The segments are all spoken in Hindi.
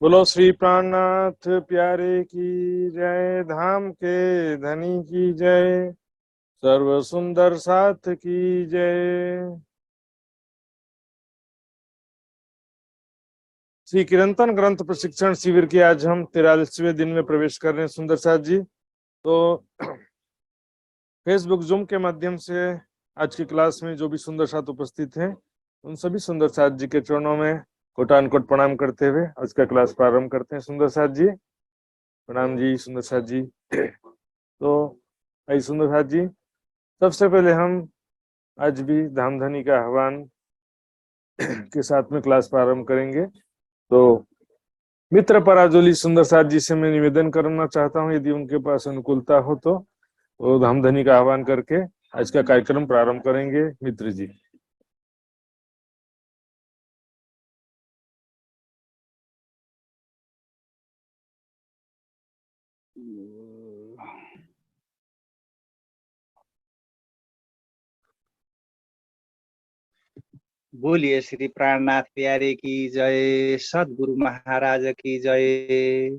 बोलो श्री प्राणनाथ प्यारे की जय, धाम के धनी की जय, सर्व सुंदर साथ की जय। श्री कीर्तन ग्रंथ प्रशिक्षण शिविर के आज हम 43वें दिन में प्रवेश कर रहे हैं। सुंदर साथ जी तो फेसबुक जूम के माध्यम से आज की क्लास में जो भी सुंदर साथ उपस्थित हैं, उन सभी सुंदर साथ जी के चरणों में कोटानुकोट प्रणाम करते हुए आज का क्लास प्रारंभ करते हैं। सुंदर साथ जी प्रणाम जी। सुंदर साथ जी तो आई सुंदर साथ जी, सबसे पहले हम आज भी धाम धनी का आह्वान के साथ में क्लास प्रारंभ करेंगे। तो मित्र पराजोली सुंदर साथ जी से मैं निवेदन करना चाहता हूं, यदि उनके पास अनुकूलता हो तो वो धाम धनी का आह्वान करके आज का कार्यक्रम प्रारंभ करेंगे। मित्र जी। बोलिए श्री प्राणनाथ प्यारे की जय, सद्गुरु महाराज की जय।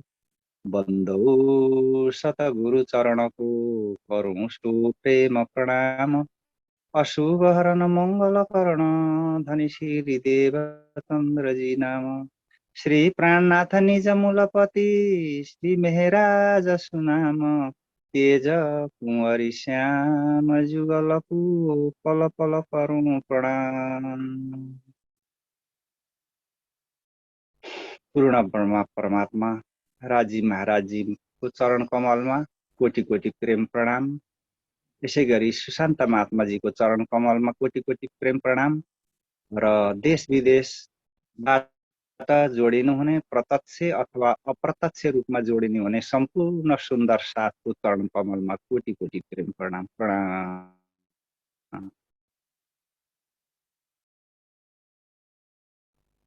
बंदौ सतगुरु चरण को करूं स्तु प्रेम प्रणाम। अशुभ हरण मंगल करण धनि श्री देव चंद्र जी नाम। श्री प्राणनाथ निज मूलपति श्री मेहराज सुनाम। तेज कुंवरी श्याम जुगल पल पल करूं प्रणाम। पूर्ण ब्रह्मा परमात्मा राजी महाराज जी को चरण कमलमा कोटि कोटि प्रेम प्रणाम। यसै गरी सुशान्त महात्मा जी को चरण कमलमा कोटि कोटि प्रेम प्रणाम। र देश विदेशबाट जोडिनुहुने प्रत्यक्ष अथवा अप्रत्यक्ष रूपमा जोडिनुहुने सम्पूर्ण सुन्दर साथको चरण कमलमा कोटि कोटि प्रेम प्रणाम प्रणाम।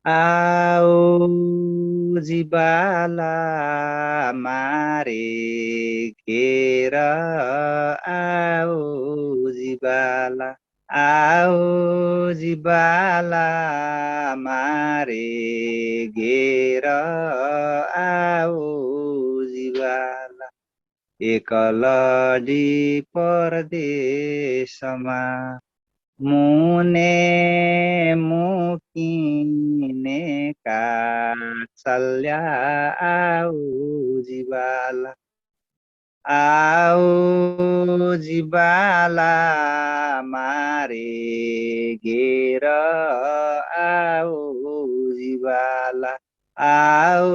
आओ जिबाला मारे घेर, आओ जिबाला, आओ जिबाला मारे घेर, आओ जिबाला। एकलडी परदेशमा मुने मुकिने काचल्या, आओ जिबाला, आओ जिबाला मारे घेर, आओ जिबाला, आओ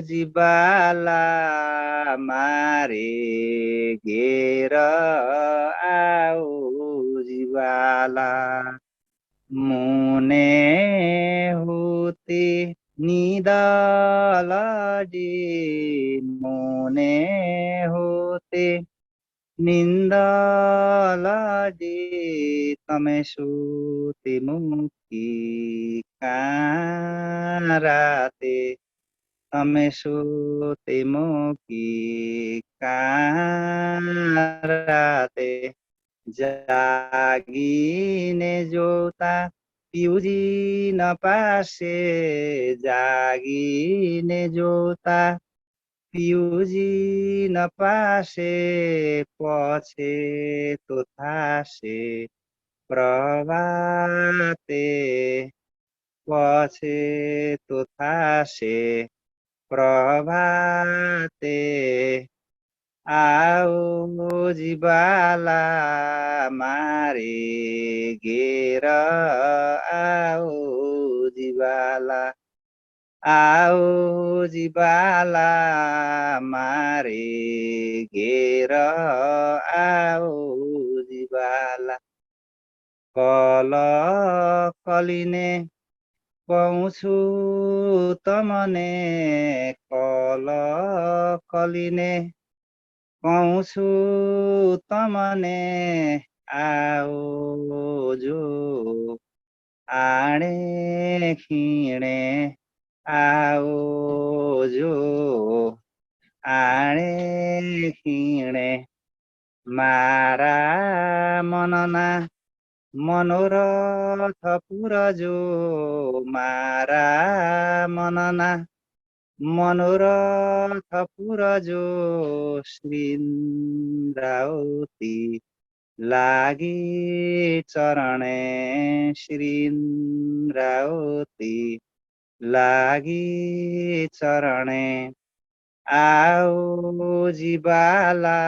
जिबाला मारे घेर, आओ जिबाला। मुने होते निदलडी, मुने होते निन्दलडी, तमे सुते मुक्ति काराते, तमे सुते मुक्ति काराते। जागिने जोता पिउजी नपासे, जागिने जोता पिउजी नपासे, पछि तो थासे प्रभाते, पछि तो थासे प्रभाते। आओ जिबाला मारे घेर, आओ जिबाला, आओ जिबाला मारे घेर, आओ जिबाला। कल कलिने पाउँछु तमने, कल कलिने पाउँछु तमने, आओ जो आणे खिणे, आओ जो आणे खिणे। मारा मनना मनोरथ पुरजो, मारा मनना मनोरथ पुरजो श्रीन्द्रावती लागि चरणे श्रीन्द्रावती लागि चरणे आओ जीवाला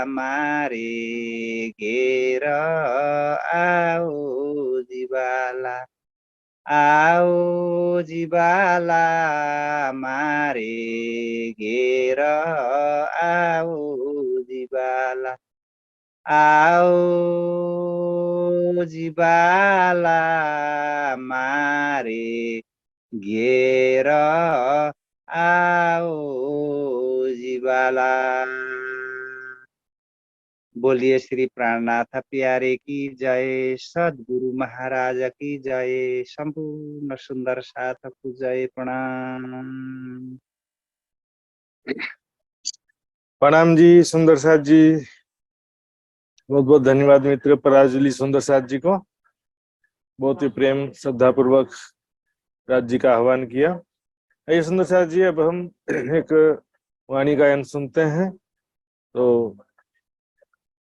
मारे घेर आओ जीवाला आओ जीवाला मारे घेर आओ जीवाला आओ जीवाला मारे घेर आओ जीवाला। बोलिए श्री प्राणनाथ प्यारे की जय, सद्गुरु महाराज की जय, संपूर्ण सुंदर साधक को जय। प्रणाम। प्रणाम जी सुंदर साथ जी, बहुत बहुत धन्यवाद मित्र पराजुली सुंदर साथ जी को। बहुत ही प्रेम श्रद्धा पूर्वक राज जी का आह्वान किया। आइए सुंदर साथ जी, अब हम एक वाणी गायन सुनते हैं। तो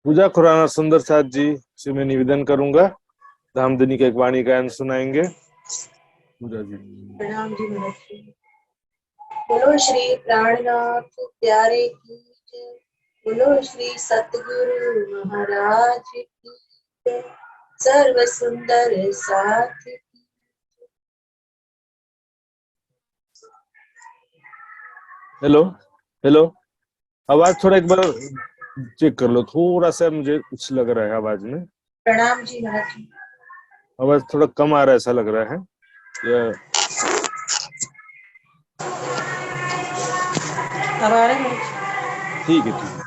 पूजा खुराना सुंदर साथ जी से मैं निवेदन करूंगा, धामधनी का एक वाणी गायन सुनाएंगे। पूजा जी। प्रणाम जी महाराज जी। बोलो श्री प्राणनाथ प्यारे की जय, बोलो श्री सतगुरु महाराज की जय, सर्व सुंदर साथ की। हेलो हेलो, आवाज थोड़ा एक बार चेक कर लो, थोड़ा सा मुझे कुछ लग रहा है आवाज में। प्रणाम जी महाराज जी। आवाज थोड़ा कम आ रहा है ऐसा लग रहा है, या अब आ रहे हैं? ठीक है ठीक है।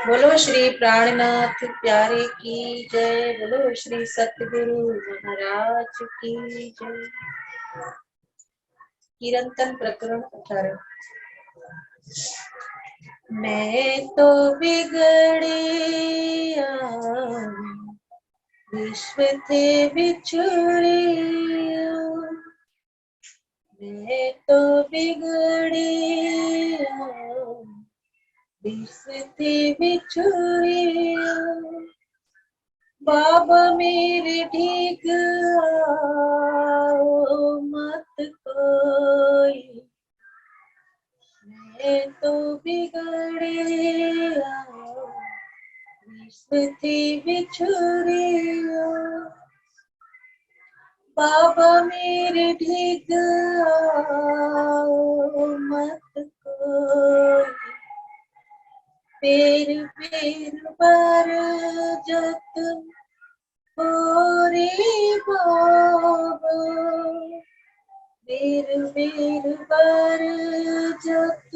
बोलो श्री प्राणनाथ प्यारे की जय, बोलो श्री सतगुरु महाराज की जय। कीर्तन प्रकरण 18। मैं तो बिगड़िया विश्व थे बिछड़िया, मैं तो बिगड़िया विश्व थे बिछड़िया, बाबा मेरे ठीक आओ मत कोई, मैं तो बिगड़िया विश्व थी बिछड़िया, बाबा मेरे ठीक आओ मत कोई, पेर पेर पर जत हो रे बाबा, पेर पेर पर जत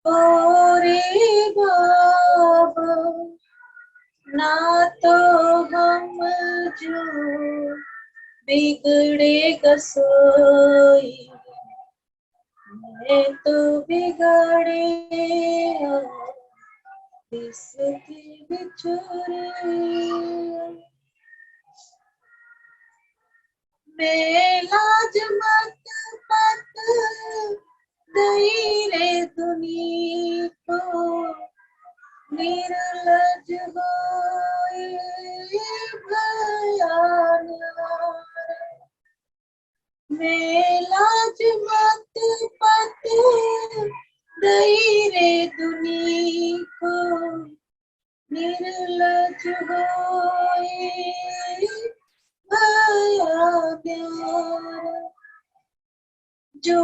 हो रे बाबा, ना तो हम जो बिगड़े कसोई, मैं तो बिगड़े विश्व की बिछड़े, मैं लाज मत पत गई रे दुनिया को, निर्लज होए भयान, मैं लाज मत पत गई रे दुनिया को, निर्लज होए भयान, जो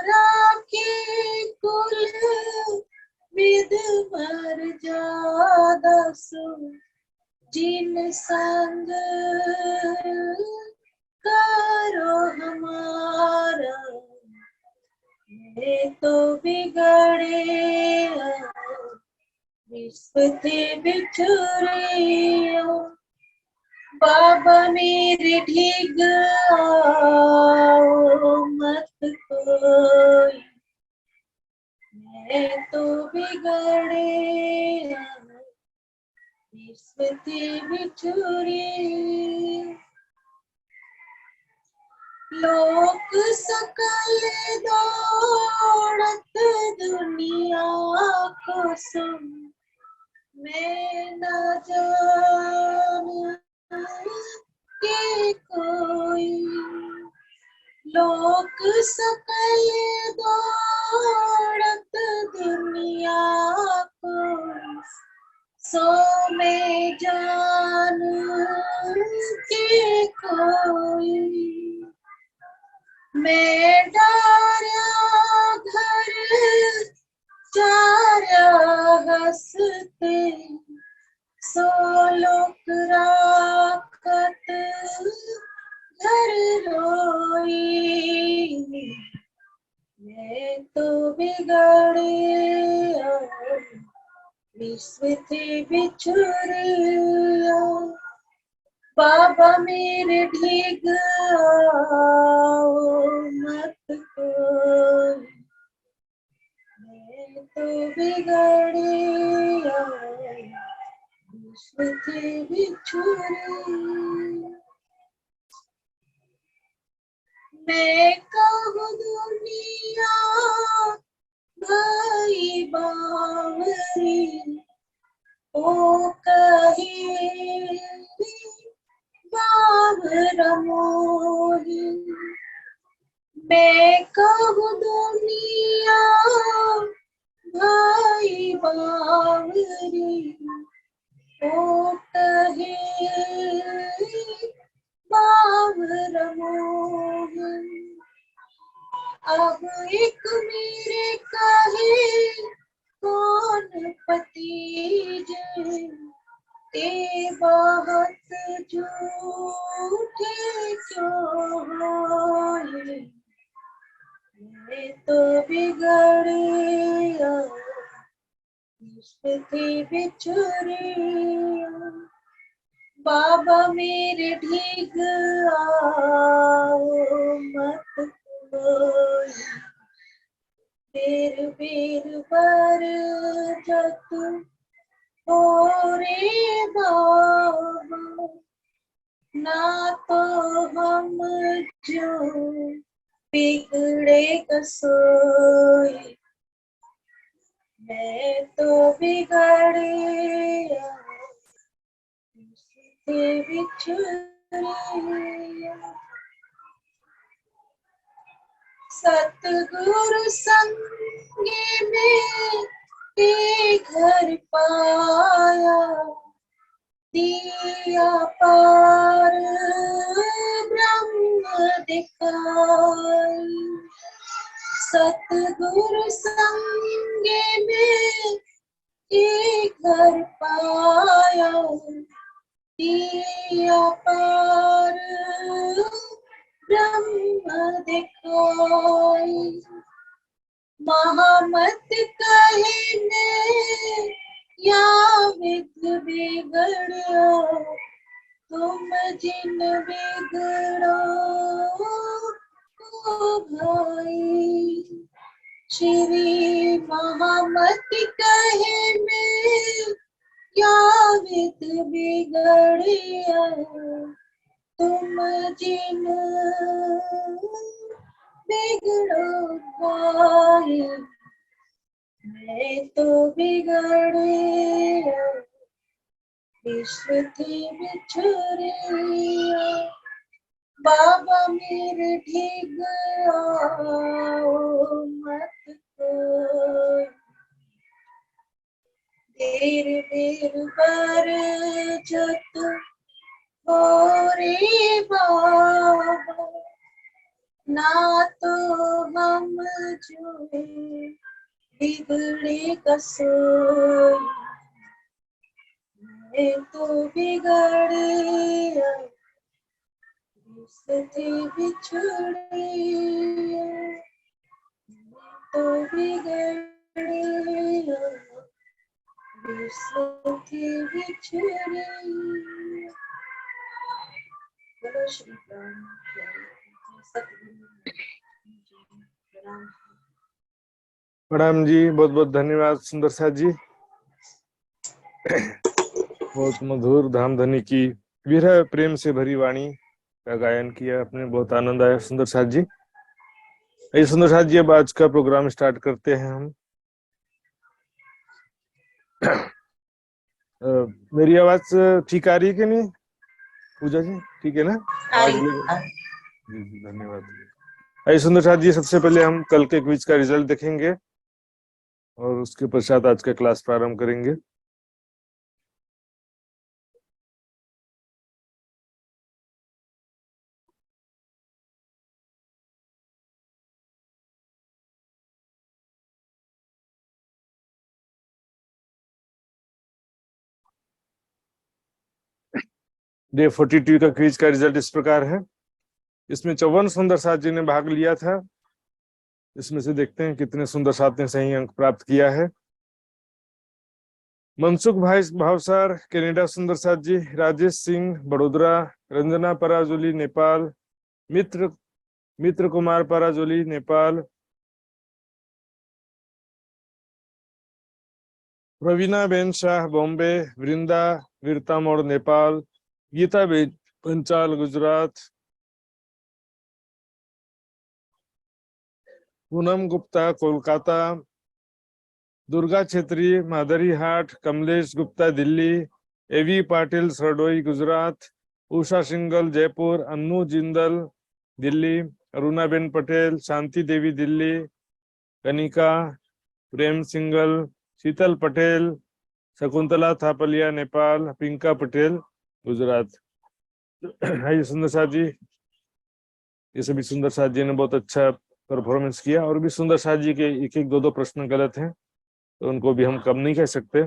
राखे कुल विद मर जादा सो, जिन संग करो हमारा, मैं तो बिगड़े विश्व थे बिछड़े, बाबा मेरे ठीक आओ मत कोई, मैं तो बिगड़े विश्व थे बिछड़े, लोक सकल दौड़त दुनिया को सुन, मैं न जान के कोई। लोक सकल दौड़त दुनिया को, सो में जान के कोई। मैं डारा घर चारा हंसते, सो लोक राखत घर रोई। मैं तो बिगड़े विश्व थे बिछुड़िया, बाबा मेरे भीग आओ मत कोई। मैं तो बिगड़े विश्व थे बिछुड़िया। मैं कहूँ दुनिया भाई बावरी, ओ कहे बावर मोही। मैं कहूँ दुनिया भाई बावरी, ओ कहे बावर मोही। अब एक मेरे कहे कौन पतीज, ते बहुत झूठे क्यों होए। मैं तो बिगड़े विश्व थे बिछुड़े, बाबा मेरे भीग आओ मत कोई। बेर बेर पर जत हो रे बाबा, ना तो हम जो बिगड़े कसोई। मैं तो बिगड़े से बिछुड़े, सतगुरु संगे में ते घर पाया, दिया पार ब्रह्म दिखाई। सतगुरु संगे में ते घर पाया, दिया पार ब्रह्म दिखाई। महामत कहे ने या विध बिगड़ो, तुम जिन बिगड़ो ओ भाई। श्री महामत कहे में या विध बिगड़िया, तुम जिन बिगड़ो भाई। मैं तो बिगड़े विश्व थी बिछुड़े, बाबा मेरे भीग आओ मत कोई। देर देर पर जत हो रे बाबा, ना तो हम जो बिगड़े कसोई। मैं तो बिगड़े विश्व बिछुड़े, मैं तो बिगड़े विश्व बिछुड़े। बोलो श्री राम सतगुरु राम। प्रणाम जी, बहुत बहुत धन्यवाद सुंदर साथ जी। बहुत मधुर धाम धनी की विरह प्रेम से भरी वाणी का गायन किया आपने, बहुत आनंद आया सुंदर साथ जी। सुंदर साथ जी, अब आज का प्रोग्राम स्टार्ट करते हैं हम। मेरी आवाज ठीक आ रही है कि नहीं पूजा जी? ठीक है ना आवाज? जी जी, धन्यवाद। सुंदर साथ जी, सबसे पहले हम कल के क्विज का रिजल्ट देखेंगे और उसके पश्चात आज का क्लास प्रारंभ करेंगे। डे 42 का क्विज का रिजल्ट इस प्रकार है। इसमें 54 सुंदर साथ जी ने भाग लिया था। इसमें से देखते हैं कितने सुंदर साथ ने सही अंक प्राप्त किया है। मनसुख भाई भावसार कनाडा सुंदर साथ जी, राजेश सिंह बड़ोदरा, रंजना पराजुली नेपाल, मित्र कुमार पराजुली नेपाल, प्रवीणा बेन शाह बॉम्बे, वृंदा वीरतामोड़ नेपाल, गीता बेन पंचाल गुजरात, पूनम गुप्ता कोलकाता, दुर्गा छेत्री माधरी हाट, कमलेश गुप्ता दिल्ली, एवी पाटिल सरडोई गुजरात, उषा सिंगल जयपुर, अन्नू जिंदल दिल्ली, अरुणाबेन पटेल, शांति देवी दिल्ली, कनिका प्रेम सिंगल, शीतल पटेल, शकुंतला थापलिया नेपाल, पिंका पटेल गुजरात। हाय सुंदर साथ जी, ये सभी सुंदर साथ जी ने बहुत अच्छा परफॉर्मेंस किया। और भी सुंदर साथ जी के एक एक दो प्रश्न गलत हैं, तो उनको भी हम कम नहीं कह सकते।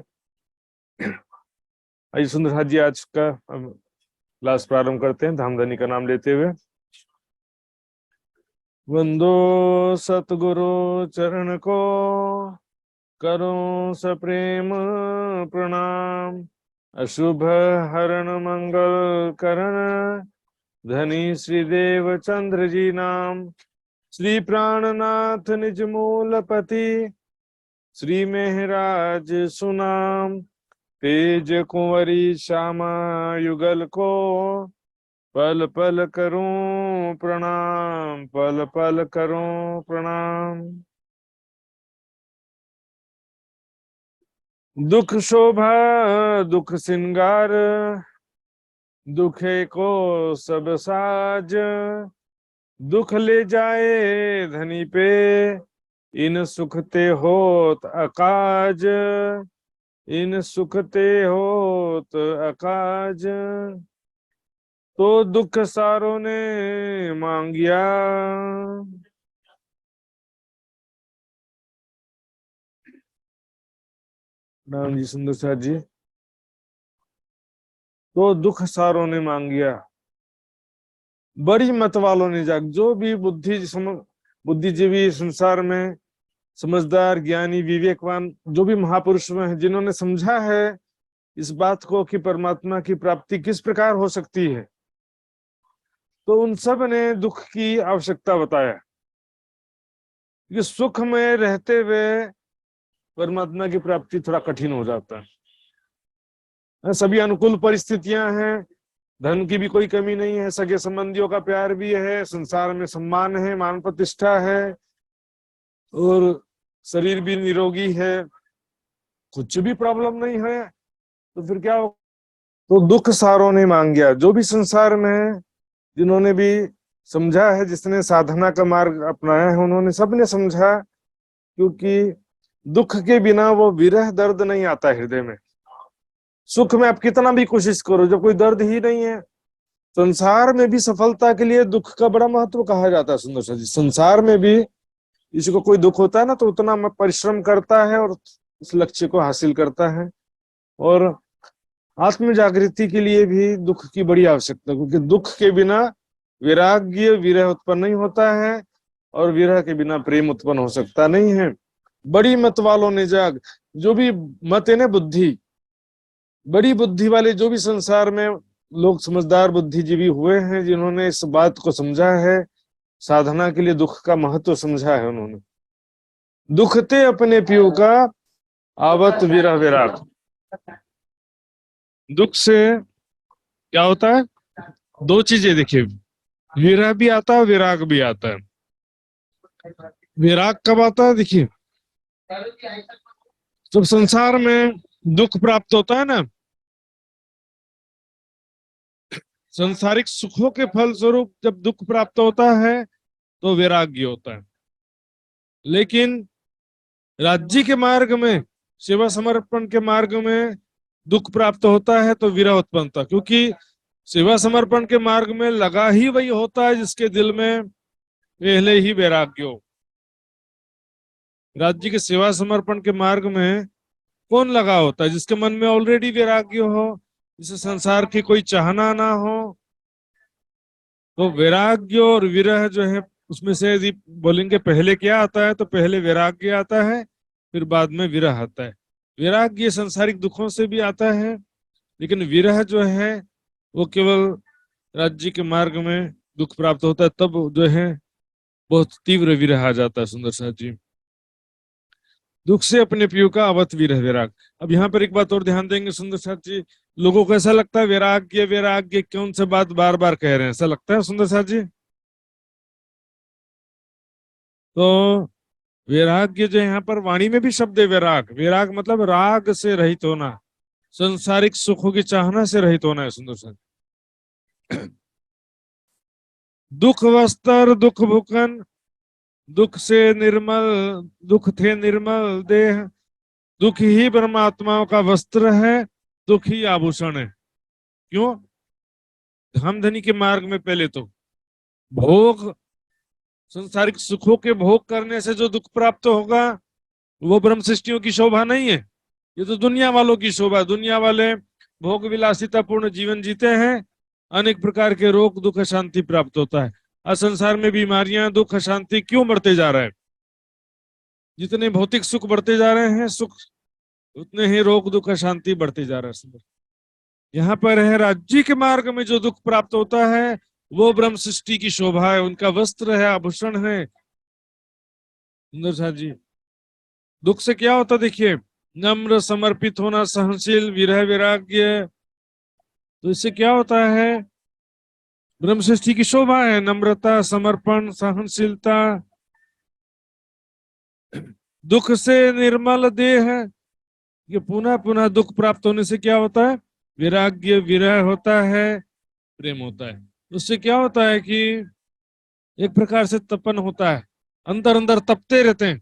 आइए सुंदर साथ जी, आज का क्लास प्रारंभ करते हैं धामधनी का नाम लेते हुए। वंदो सतगुरु चरण को, करो सप्रेम प्रणाम, अशुभ हरण मंगल करण, धनी श्रीदेव चंद्र जी नाम। श्री प्राणनाथ निज मूलपति, श्री मेहराज सुनाम। तेज कुंवरी श्यामा युगल को, पल पल करूं प्रणाम, पल पल करूं प्रणाम। दुख शोभा दुख सिंगार, दुखे को सब साज। दुख ले जाए धनी पे, इन सुखते होत अकाज, इन सुखते होत अकाज। तो दुख सारों ने मांगिया, राम जी सुंदर साथ जी। तो दुख सारों ने मांगिया, बड़ी मत वालों ने जाग। जो भी बुद्धिजीवी संसार में समझदार ज्ञानी विवेकवान जो भी महापुरुष में है, जिन्होंने समझा है इस बात को कि परमात्मा की प्राप्ति किस प्रकार हो सकती है, तो उन सब ने दुख की आवश्यकता बताया कि सुख में रहते हुए परमात्मा की प्राप्ति थोड़ा कठिन हो जाता है। सभी अनुकूल परिस्थितियां हैं, धन की भी कोई कमी नहीं है, सगे संबंधियों का प्यार भी है, संसार में सम्मान है, मान प्रतिष्ठा है, और शरीर भी निरोगी है, कुछ भी प्रॉब्लम नहीं है, तो फिर क्या हो? तो दुख सारों ने मांगिया। जो भी संसार में है, जिन्होंने भी समझा है, जिसने साधना का मार्ग अपनाया है, उन्होंने सबने समझा, क्योंकि दुख के बिना वो विरह दर्द नहीं आता हृदय में। सुख में आप कितना भी कोशिश करो, जब कोई दर्द ही नहीं है। संसार में भी सफलता के लिए दुख का बड़ा महत्व कहा जाता है सुंदर सा जी। संसार में भी किसी को कोई दुख होता है ना, तो उतना परिश्रम करता है और उस लक्ष्य को हासिल करता है। और आत्म जागृति के लिए भी दुख की बड़ी आवश्यकता, क्योंकि दुख के बिना वैराग्य विरह उत्पन्न नहीं होता है, और विरह के बिना प्रेम उत्पन्न हो सकता नहीं है। बड़ी मत वालों ने जाग। जो भी मत है ना, बुद्धि, बड़ी बुद्धि वाले जो भी संसार में लोग समझदार बुद्धिजीवी हुए हैं, जिन्होंने इस बात को समझा है, साधना के लिए दुख का महत्व समझा है, उन्होंने दुखते अपने पियू का, आवत विरह विराग। दुख से क्या होता है? दो चीजें देखिए, विरह भी आता है, विराग भी आता है। विराग कब आता है? देखिए, जब संसार में दुख प्राप्त होता है ना, संसारिक सुखों के फल स्वरूप जब दुख प्राप्त होता है तो वैराग्य होता है। लेकिन राज्य के मार्ग में, सेवा समर्पण के मार्ग में दुख प्राप्त होता है तो विरह उत्पन्न होता है, क्योंकि सेवा समर्पण के मार्ग में लगा ही वही होता है जिसके दिल में पहले ही वैराग्य हो। राज्य के सेवा समर्पण के मार्ग में कौन लगा होता है? जिसके मन में ऑलरेडी वैराग्य हो, जिसे संसार की कोई चाहना ना हो। तो वैराग्य और विरह जो है, उसमें से यदि बोलेंगे पहले क्या आता है, तो पहले वैराग्य आता है, फिर बाद में विरह आता है। वैराग्य सांसारिक दुखों से भी आता है, लेकिन विरह जो है वो केवल राज्य के मार्ग में दुख प्राप्त होता है, तब जो है बहुत तीव्र विरह आ जाता है। सुंदर साथ जी, दुख से अपने पियो का अवत विरह वैराग। अब यहाँ पर एक बात और ध्यान देंगे सुंदर साथ जी, लोगों को ऐसा लगता है वैराग्य वैराग्य कौन से बात बार बार कह रहे हैं, ऐसा लगता है सुंदर साथ जी। तो वैराग्य जो यहाँ पर वाणी में भी शब्द है वैराग। वैराग मतलब राग से रहित होना, संसारिक सुखों की चाहना से रहित होना है सुंदर साथ। दुख वस्त्र दुख भूखन, दुख से निर्मल, दुख थे निर्मल देह, दुख ही परमात्माओं का वस्त्र है, दुख ही आभूषण है। क्यों? धम धनी के मार्ग में पहले तो भोग, संसारिक सुखों के भोग करने से जो दुख प्राप्त होगा वो ब्रह्म सृष्टियों की शोभा नहीं है, ये तो दुनिया वालों की शोभा। दुनिया वाले भोग विलासिता पूर्ण जीवन जीते हैं, अनेक प्रकार के रोग दुख अशांति प्राप्त होता है। आज संसार में बीमारियां दुख अशांति क्यों बढ़ते जा रहे हैं? जितने भौतिक सुख बढ़ते जा रहे हैं, सुख उतने ही रोग दुख अशांति बढ़ते जा रहा है। यहाँ पर है राज्य के मार्ग में जो दुख प्राप्त होता है वो ब्रह्म सृष्टि की शोभा है, उनका वस्त्र है, आभूषण है। सुंदर साथ जी, दुख से क्या होता देखिए, नम्र समर्पित होना, सहनशील, विरह वैराग्य। तो इससे क्या होता है? ब्रह्म सृष्टि की शोभा है, नम्रता, समर्पण, सहनशीलता। दुख से निर्मल देह, ये पुनः पुनः दुख प्राप्त होने से क्या होता है? वैराग्य, विरह होता है, प्रेम होता है। उससे क्या होता है कि एक प्रकार से तपन होता है, अंदर अंदर तपते रहते हैं,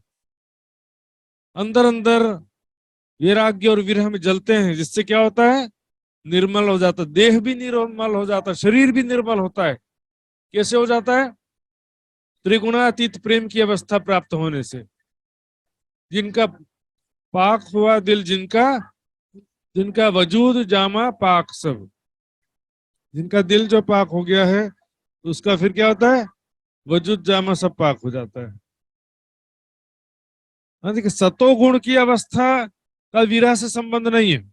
अंदर अंदर वैराग्य और विरह में जलते हैं, जिससे क्या होता है? निर्मल हो जाता, देह भी निर्मल हो जाता, शरीर भी निर्मल होता है। कैसे हो जाता है? त्रिगुणातीत प्रेम की अवस्था प्राप्त होने से। जिनका पाक हुआ दिल, जिनका जिनका वजूद जामा पाक सब, जिनका दिल जो पाक हो गया है उसका फिर क्या होता है? वजूद जामा सब पाक हो जाता है। हाँ, देखिए, सतो गुण की अवस्था का विरह से संबंध नहीं है।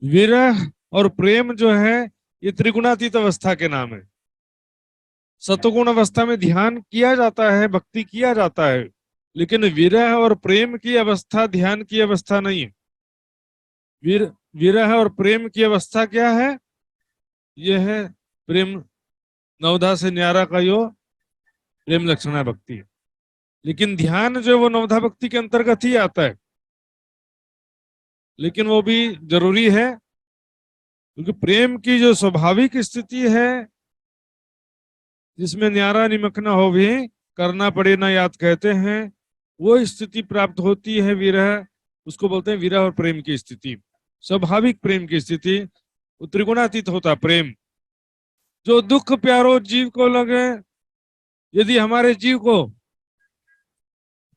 विरह और प्रेम जो है ये त्रिगुणातीत अवस्था के नाम है। सतोगुण अवस्था में ध्यान किया जाता है, भक्ति किया जाता है, लेकिन विरह और प्रेम की अवस्था ध्यान की अवस्था नहीं है। विरह और प्रेम की अवस्था क्या है? यह है प्रेम नवधा से न्यारा का यो प्रेम लक्षणा भक्ति है। लेकिन ध्यान जो वो नवधा भक्ति के अंतर्गत ही आता है, लेकिन वो भी जरूरी है, क्योंकि प्रेम की जो स्वाभाविक स्थिति है जिसमें न्यारा निमकना हो भी करना पड़े ना याद कहते हैं, वो स्थिति प्राप्त होती है विरह, उसको बोलते हैं विरह और प्रेम की स्थिति। स्वाभाविक प्रेम की स्थिति वो त्रिगुणातीत होता प्रेम। जो दुख प्यारो जीव को लगे, यदि हमारे जीव को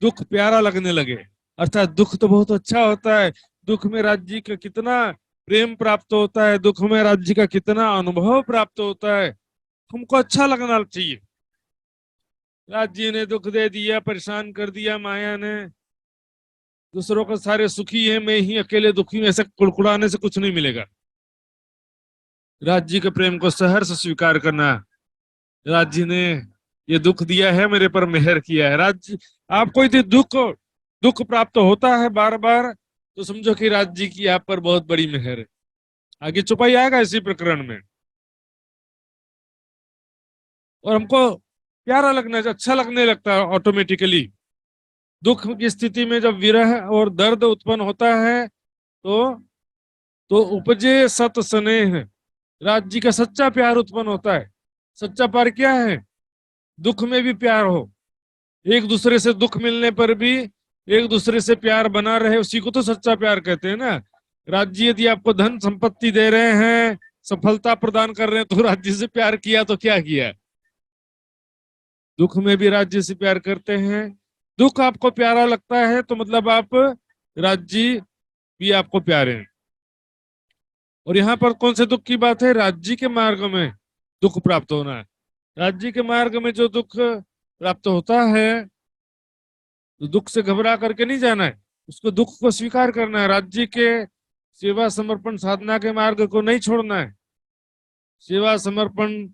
दुख प्यारा लगने लगे, अर्थात दुख तो बहुत अच्छा होता है, दुख में राज्य का कितना प्रेम प्राप्त होता है, दुख में राज्य का कितना अनुभव प्राप्त होता है, हमको अच्छा लगना चाहिए। राज्य ने दुख दे दिया, परेशान कर दिया, माया ने, दूसरों को सारे सुखी है, मैं ही अकेले दुखी हूं, ऐसे कुड़कुड़ाने से कुछ नहीं मिलेगा। राज्य के प्रेम को सहर्ष स्वीकार करना, राज्य ने ये दुख दिया है, मेरे पर मेहर किया है। राज्य, आपको यदि दुख प्राप्त होता है बार बार, तो समझो कि राज्य की आप पर बहुत बड़ी मेहर है। आगे चुपाई आएगा इसी प्रकरण में। और हमको प्यारा लगना, अच्छा लगने लगता है ऑटोमेटिकली। दुख की स्थिति में जब विरह और दर्द उत्पन्न होता है तो उपजे सत स्नेह, राज्य का सच्चा प्यार उत्पन्न होता है। सच्चा प्यार क्या है? दुख में भी प्यार हो, एक दूसरे से दुख मिलने पर भी एक दूसरे से प्यार बना रहे, उसी को तो सच्चा प्यार कहते हैं ना। राज्य यदि आपको धन संपत्ति दे रहे हैं, सफलता प्रदान कर रहे हैं, तो राज्य से प्यार किया तो क्या किया? दुख में भी राज्य से प्यार करते हैं। दुख आपको प्यारा लगता है तो मतलब आप राज्य भी आपको प्यारे हैं। और यहाँ पर कौन से दुख की बात है? राज्य के मार्ग में दुख प्राप्त होना है। राज्य के मार्ग में जो दुख प्राप्त होता है, तो दुख से घबरा करके नहीं जाना है, उसको दुख को स्वीकार करना है। राज्य के सेवा समर्पण साधना के मार्ग को नहीं छोड़ना है। सेवा समर्पण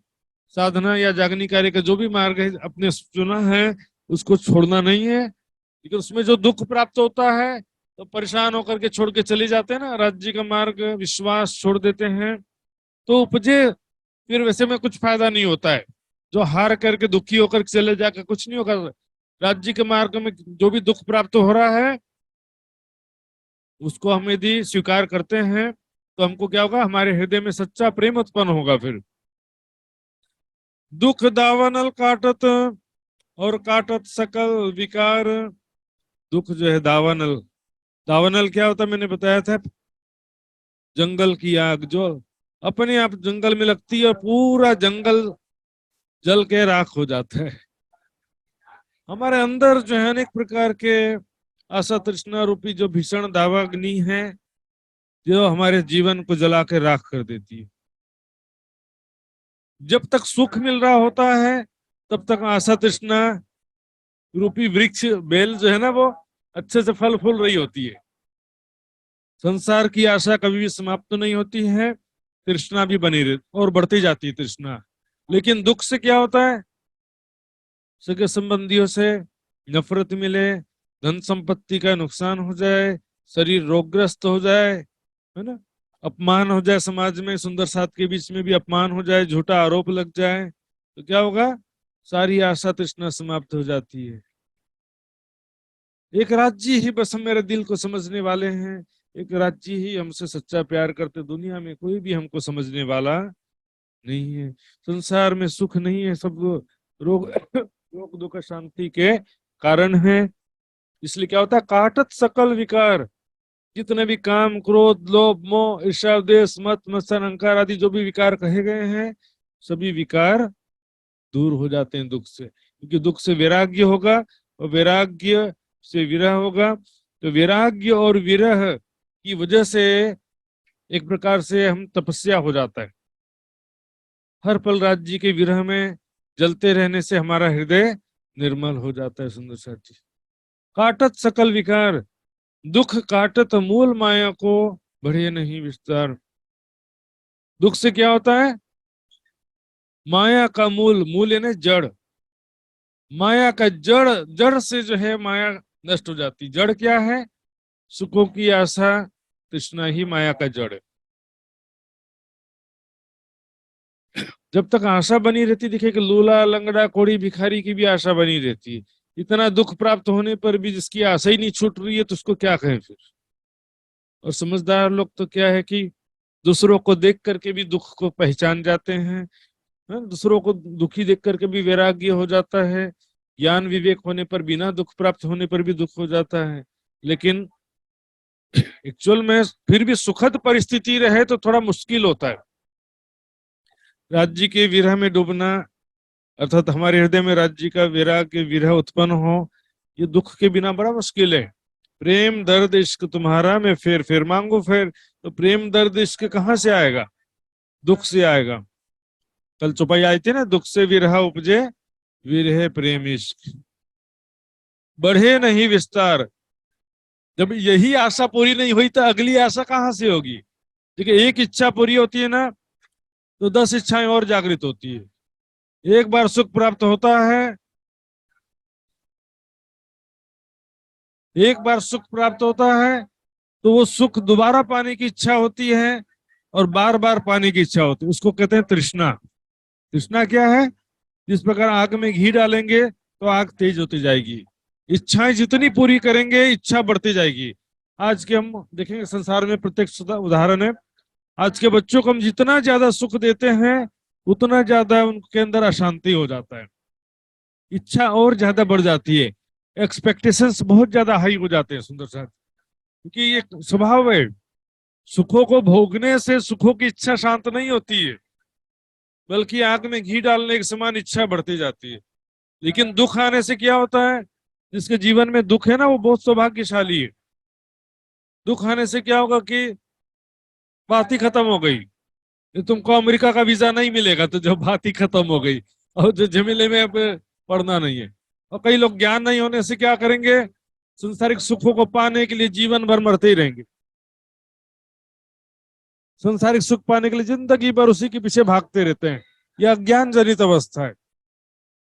साधना या जागनी कार्य का जो भी मार्ग है अपने चुना है, उसको छोड़ना नहीं है। लेकिन उसमें जो दुख प्राप्त होता है तो परेशान होकर के छोड़ के चले जाते हैं ना, राज्य का मार्ग विश्वास छोड़ देते हैं, तो उपजे फिर वैसे में कुछ फायदा नहीं होता है। जो हार करके दुखी होकर चले जाकर कुछ नहीं होगा। राज्य के मार्ग में जो भी दुख प्राप्त हो रहा है उसको हम यदि स्वीकार करते हैं तो हमको क्या होगा? हमारे हृदय में सच्चा प्रेम उत्पन्न होगा। फिर दुख दावानल काटत और काटत सकल विकार। दुख जो है दावानल, दावानल क्या होता है मैंने बताया था, जंगल की आग जो अपने आप जंगल में लगती है और पूरा जंगल जल के राख हो जाता है। हमारे अंदर जो है अनेक प्रकार के आशा तृष्णा रूपी जो भीषण दावाग्नि है, जो हमारे जीवन को जला के राख कर देती है। जब तक सुख मिल रहा होता है तब तक आशा तृष्णा रूपी वृक्ष बेल जो है ना, वो अच्छे से फल फूल रही होती है। संसार की आशा कभी भी समाप्त नहीं होती है, तृष्णा भी बनी रहती और बढ़ती जाती है तृष्णा। लेकिन दुख से क्या होता है? सगे संबंधियों से नफरत मिले, धन संपत्ति का नुकसान हो जाए, शरीर रोगग्रस्त हो जाए, है ना, अपमान हो जाए समाज में, सुंदर साथ के बीच में भी अपमान हो जाए, झूठा आरोप लग जाए, तो क्या होगा? सारी आशा तृष्णा समाप्त हो जाती है। एक राज्य ही बस मेरे दिल को समझने वाले हैं, एक राज्य ही हमसे सच्चा प्यार करते, दुनिया में कोई भी हमको समझने वाला नहीं है। संसार में सुख नहीं है, सब रोग रोग दुख शांति के कारण है। इसलिए क्या होता है? काटत सकल विकार, जितने भी काम क्रोध लोभ मोह ईर्ष्या द्वेष मत मत्सर अहंकार आदि जो भी विकार कहे गए हैं, सभी विकार दूर हो जाते हैं दुख से। क्योंकि दुख से वैराग्य होगा और वैराग्य से विरह होगा। तो वैराग्य और विरह की वजह से एक प्रकार से हम तपस्या हो जाता है। हर पल राज्य के विरह में जलते रहने से हमारा हृदय निर्मल हो जाता है। सुंदर साथ जी, काटत सकल विकार, दुख काटत मूल माया को बढ़े नहीं विस्तार। दुख से क्या होता है? माया का मूल, मूल यानी जड़, माया का जड़, जड़ से जो है माया नष्ट हो जाती। जड़ क्या है? सुखों की आशा तृष्णा ही माया का जड़ है। जब तक आशा बनी रहती, देखिए कि लूला लंगड़ा कोड़ी भिखारी की भी आशा बनी रहती है। इतना दुख प्राप्त होने पर भी जिसकी आशा ही नहीं छूट रही है तो उसको क्या कहें फिर। और समझदार लोग तो क्या है कि दूसरों को देख करके भी दुख को पहचान जाते हैं, दूसरों को दुखी देख करके भी वैराग्य हो जाता है। ज्ञान विवेक होने पर, बिना दुख प्राप्त होने पर भी दुख हो जाता है। लेकिन एक्चुअल में फिर भी सुखद परिस्थिति रहे तो थोड़ा मुश्किल होता है। राज्य के विरह में डूबना, अर्थात हमारे हृदय में राज्य का वैराग्य विरह उत्पन्न हो, ये दुख के बिना बड़ा मुश्किल है। प्रेम दर्द इश्क तुम्हारा मैं फेर फेर मांगू फेर, तो प्रेम दर्द इश्क कहाँ से आएगा? दुख से आएगा। कल चौपाई आई थी ना, दुख से विरह उपजे विरह प्रेम इश्क बढ़े नहीं विस्तार। जब यही आशा पूरी नहीं हुई तो अगली आशा कहाँ से होगी? देखिए, एक इच्छा पूरी होती है ना तो 10 इच्छाएं और जागृत होती है। एक बार सुख प्राप्त होता है, एक बार सुख प्राप्त होता है तो वो सुख दोबारा पाने की इच्छा होती है और बार बार पाने की इच्छा होती है। उसको कहते हैं तृष्णा। तृष्णा क्या है? जिस प्रकार आग में घी डालेंगे तो आग तेज होती जाएगी, इच्छाएं जितनी पूरी करेंगे इच्छा बढ़ती जाएगी। आज के हम देखेंगे संसार में प्रत्यक्ष उदाहरण है, आज के बच्चों को हम जितना ज्यादा सुख देते हैं उतना ज्यादा उनके अंदर अशांति हो जाता है, इच्छा और ज्यादा बढ़ जाती है, एक्सपेक्टेशंस बहुत ज्यादा हाई हो जाते हैं सुंदर साथ, क्योंकि ये स्वभाव है। सुखों को भोगने से सुखों की इच्छा शांत नहीं होती है, बल्कि आग में घी डालने के समान इच्छा बढ़ती जाती है। लेकिन दुख आने से क्या होता है, जिसके जीवन में दुख है ना वो बहुत सौभाग्यशाली है। दुख आने से क्या होगा कि बात ही खत्म हो गई, ये तुमको अमेरिका का वीजा नहीं मिलेगा, तो जब बात ही खत्म हो गई, और जो झमेले में अब पढ़ना नहीं है। और कई लोग ज्ञान नहीं होने से क्या करेंगे, संसारिक सुखों को पाने के लिए जीवन भर मरते ही रहेंगे, संसारिक सुख पाने के लिए जिंदगी भर उसी के पीछे भागते रहते हैं। यह अज्ञान जनित अवस्था है।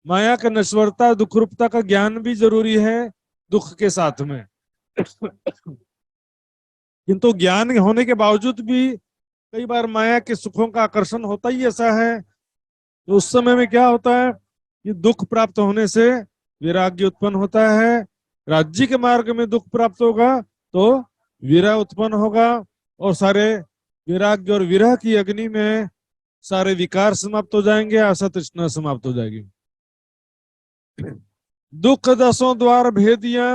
माया का नश्वरता दुख रूपता का ज्ञान भी जरूरी है दुख के साथ में। किंतु ज्ञान होने के बावजूद भी कई बार माया के सुखों का आकर्षण होता ही ऐसा है, तो उस समय में क्या होता है कि दुख प्राप्त होने से वैराग्य उत्पन्न होता है। राज्य के मार्ग में दुख प्राप्त होगा तो विरह उत्पन्न होगा, और सारे वैराग्य और विरह की अग्नि में सारे विकार समाप्त हो जाएंगे, आशा तृष्णा समाप्त हो जाएगी। दुख दसों द्वार भेदिया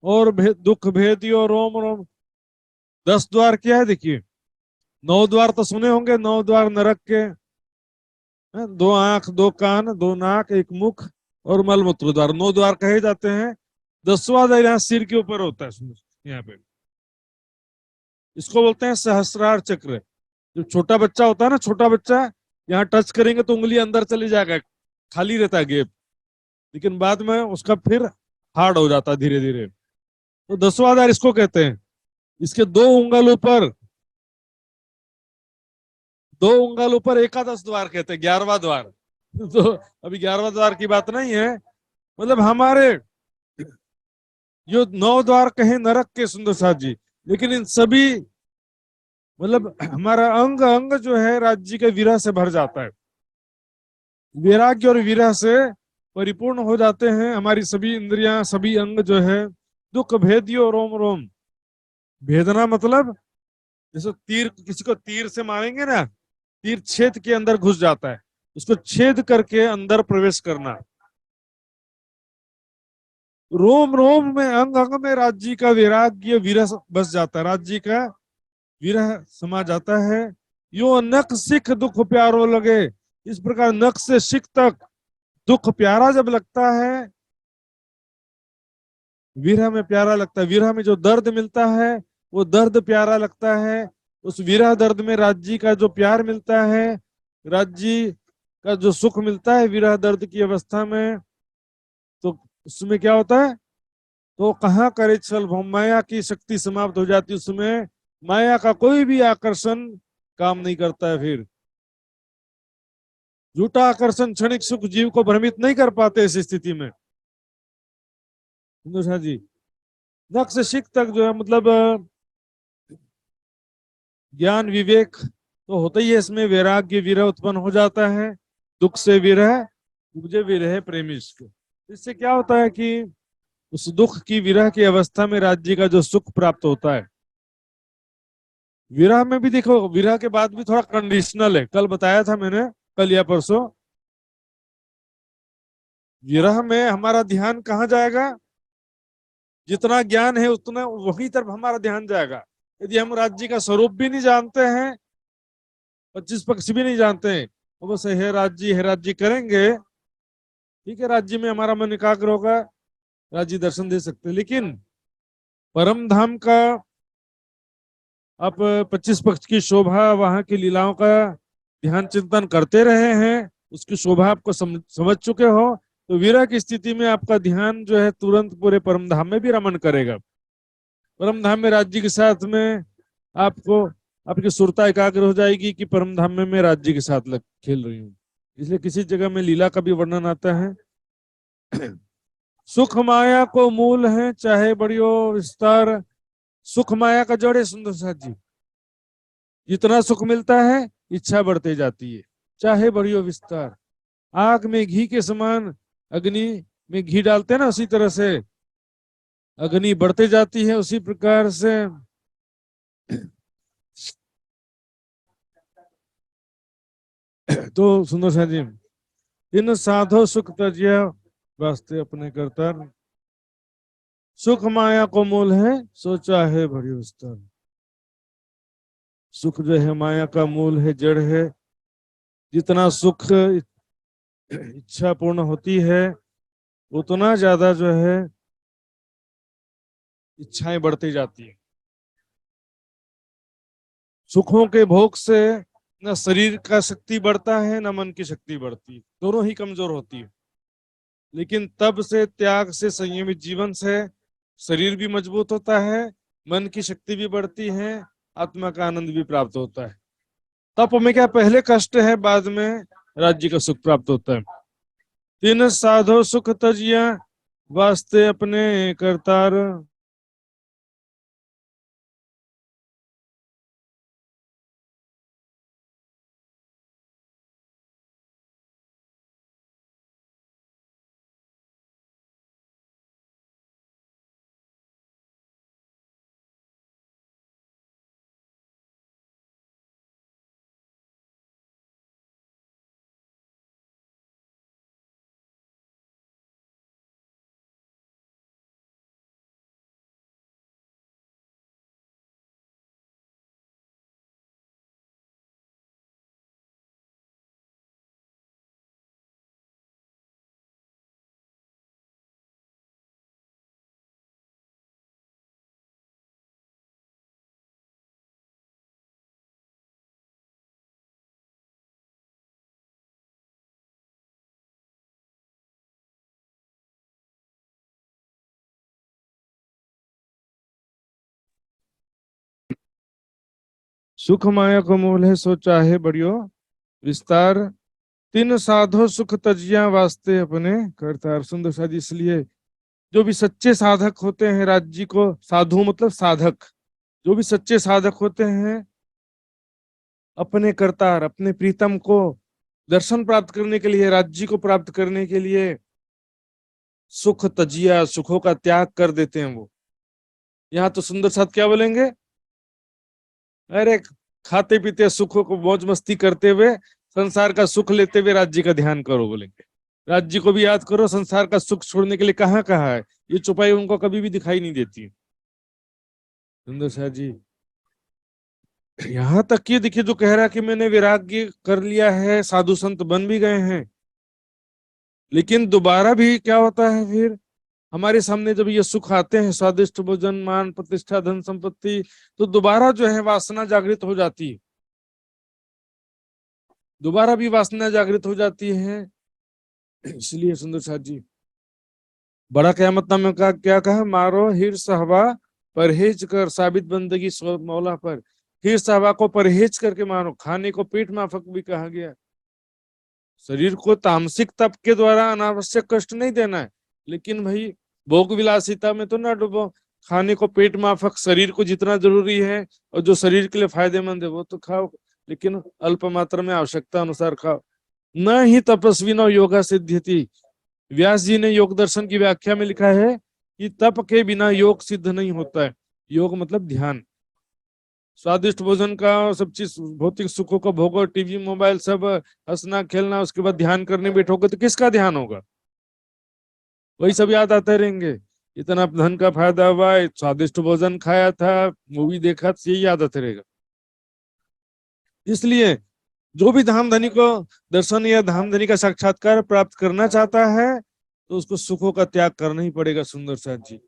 और दुख भेदियो रोम रोम। 10 द्वार क्या है देखिए, 9 द्वार तो सुने होंगे, 9 द्वार नरक के, 2 आंख 2 कान 2 नाक 1 मुख और मलमूत्र द्वार, 9 द्वार कहे जाते हैं। 10वां द्वार यहाँ सिर के ऊपर होता है, यहाँ पे इसको बोलते हैं सहस्रार चक्र। जो छोटा बच्चा होता है ना, छोटा बच्चा यहाँ टच करेंगे तो उंगली अंदर चली जाएगा, खाली रहता है गैप, लेकिन बाद में उसका फिर हार्ड हो जाता है धीरे धीरे। तो 10वां द्वार इसको कहते हैं। इसके 2 उंगल ऊपर, 2 उंगल ऊपर एकादश द्वार कहते हैं, 11वां द्वार। तो अभी 11वां द्वार की बात नहीं है, मतलब हमारे जो 9 द्वार कहे नरक के सुंदर साथ जी, लेकिन इन सभी मतलब हमारा अंग अंग जो है राज्य के विरह से भर जाता है, वैराग्य और विरह से परिपूर्ण हो जाते हैं हमारी सभी इंद्रियां, सभी अंग जो है। दुख भेदियो रोम रोम। भेदना मतलब जैसे तीर, किसी को तीर से मारेंगे ना, तीर छेद के अंदर घुस जाता है, उसको छेद करके अंदर प्रवेश करना। रोम रोम में अंग अंग में राज्य का वैराग्य विरह बस जाता है, राज्य का विरह समा जाता है। यो नख सिख दुख प्यारो लगे। इस प्रकार नख से शिख तक दुख प्यारा जब लगता है, विरह में प्यारा लगता है, विरह में जो दर्द मिलता है वो दर्द प्यारा लगता है। उस विरह दर्द में राज्य का जो प्यार मिलता है, राज्य का जो सुख मिलता है विरह दर्द की अवस्था में, तो उसमें क्या होता है, तो कहाँ करे छल भव, माया की शक्ति समाप्त हो जाती है। उसमें माया का कोई भी आकर्षण काम नहीं करता है। फिर झूठा आकर्षण क्षणिक सुख जीव को भ्रमित नहीं कर पाते इस स्थिति में। जी नख से शिख तक जो है मतलब ज्ञान विवेक तो होता ही है, इसमें वैराग्य विरह उत्पन्न हो जाता है। दुख से विरह उपजे विरह प्रेमिष्क। इससे क्या होता है कि उस दुख की विरह की अवस्था में राज्य का जो सुख प्राप्त होता है। विरह में भी देखो, विरह के बाद भी थोड़ा कंडीशनल है, कल बताया था मैंने, कल या परसों। विरह में हमारा ध्यान कहाँ जाएगा, जितना ज्ञान है उतना वही तरफ हमारा ध्यान जाएगा। यदि हम राज्य का स्वरूप भी नहीं जानते हैं, 25 पक्ष भी नहीं जानते हैं, तो बस हे राज्य करेंगे, ठीक है, राज्य में हमारा मन एकाग्र होगा, राज्य दर्शन दे सकते हैं। लेकिन परम धाम का आप 25 पक्ष की शोभा, वहां की लीलाओं का ध्यान चिंतन करते रहे हैं, उसकी शोभा आपको समझ चुके हो, तो विरह की स्थिति में आपका ध्यान जो है तुरंत पूरे परम धाम में भी रमन करेगा। परम धाम में राज्य के साथ में आपको आपकी सुरता एकाग्र हो जाएगी कि परम धाम में मैं राज्य के साथ खेल रही हूँ। इसलिए किसी जगह में लीला का भी वर्णन आता है। सुख माया को मूल है चाहे बड़ियो विस्तार। सुख माया का जड़ है सुंदर साथ जी। जितना सुख मिलता है इच्छा बढ़ते जाती है, चाहे बड़ियो विस्तार। आग में घी के समान अग्नि में घी डालते हैं ना, उसी तरह से अग्नि बढ़ते जाती है, उसी प्रकार से तो सुंदर सा जी, इन साधो सुख तज्य वास्ते अपने करतर, सुख माया को मूल है सोचा है बड़ी विस्तार। सुख जो है माया का मूल है, जड़ है। जितना सुख इच्छा पूर्ण होती है उतना ज्यादा जो है इच्छाएं बढ़ती जाती है। सुखों के भोग से न शरीर का शक्ति बढ़ता है न मन की शक्ति बढ़ती है, दोनों ही कमजोर होती है। लेकिन तब से, त्याग से, संयमित जीवन से शरीर भी मजबूत होता है, मन की शक्ति भी बढ़ती है, आत्मा का आनंद भी प्राप्त होता है। तप में क्या पहले कष्ट है, बाद में राज्य का सुख प्राप्त होता है। तीन साधो सुख तजिया वास्ते अपने करतार, सुख माया को मूल है सो चाहे बढ़ियो विस्तार, तीन साधो सुख तजिया वास्ते अपने करतार। सुंदर सा जी, इसलिए जो भी सच्चे साधक होते हैं, राज्य को, साधु मतलब साधक, जो भी सच्चे साधक होते हैं, अपने करतार, अपने प्रीतम को दर्शन प्राप्त करने के लिए, राज्य को प्राप्त करने के लिए सुख तजिया, सुखों का त्याग कर देते हैं वो। यहाँ तो सुंदर साथ क्या बोलेंगे, अरे खाते पीते सुखों को मौज मस्ती करते हुए, संसार का सुख लेते हुए राज्य का ध्यान करो बोलेंगे। राज्य को भी याद करो, संसार का सुख छोड़ने के लिए कहाँ कहाँ है, ये चुपाई उनको कभी भी दिखाई नहीं देती। सुंदर शाह जी, यहाँ तक कि देखिए, जो कह रहा है कि मैंने वैराग्य कर लिया है, साधु संत बन भी गए हैं, लेकिन दोबारा भी क्या होता है, फिर हमारे सामने जब ये सुख आते हैं, स्वादिष्ट भोजन, मान प्रतिष्ठा, धन संपत्ति, तो दोबारा जो है वासना जागृत हो जाती है, दोबारा भी वासना जागृत हो जाती है। इसलिए सुंदर साथ जी, बड़ा क़यामतनामे का क्या कहा, मारो हिर्स हवा परहेज कर, साबित बंदगी सो मौला पर। हिर्स हवा को परहेज करके मारो, खाने को पेट माफक भी कहा गया। शरीर को तामसिक तप के द्वारा अनावश्यक कष्ट नहीं देना है, लेकिन भाई भोग विलासिता में तो ना डूबो। खाने को पेट माफक, शरीर को जितना जरूरी है और जो शरीर के लिए फायदेमंद है वो तो खाओ, लेकिन अल्प मात्रा में, आवश्यकता अनुसार खाओ। न ही तपस्वी न योगा सिद्ध्यति, व्यास जी ने योग दर्शन की व्याख्या में लिखा है कि तप के बिना योग सिद्ध नहीं होता है। योग मतलब ध्यान, स्वादिष्ट भोजन का, सब चीज, भौतिक सुखों का भोगो, टीवी मोबाइल सब, हंसना खेलना, उसके बाद ध्यान करने बैठोगे तो किसका ध्यान होगा, वही सब याद आते रहेंगे। इतना धन का फायदा हुआ, स्वादिष्ट भोजन खाया था, मूवी देखा, तो यही याद आते रहेगा। इसलिए जो भी धामधनी को दर्शन या धामधनी का साक्षात्कार प्राप्त करना चाहता है तो उसको सुखों का त्याग करना ही पड़ेगा। सुंदर साथ जी,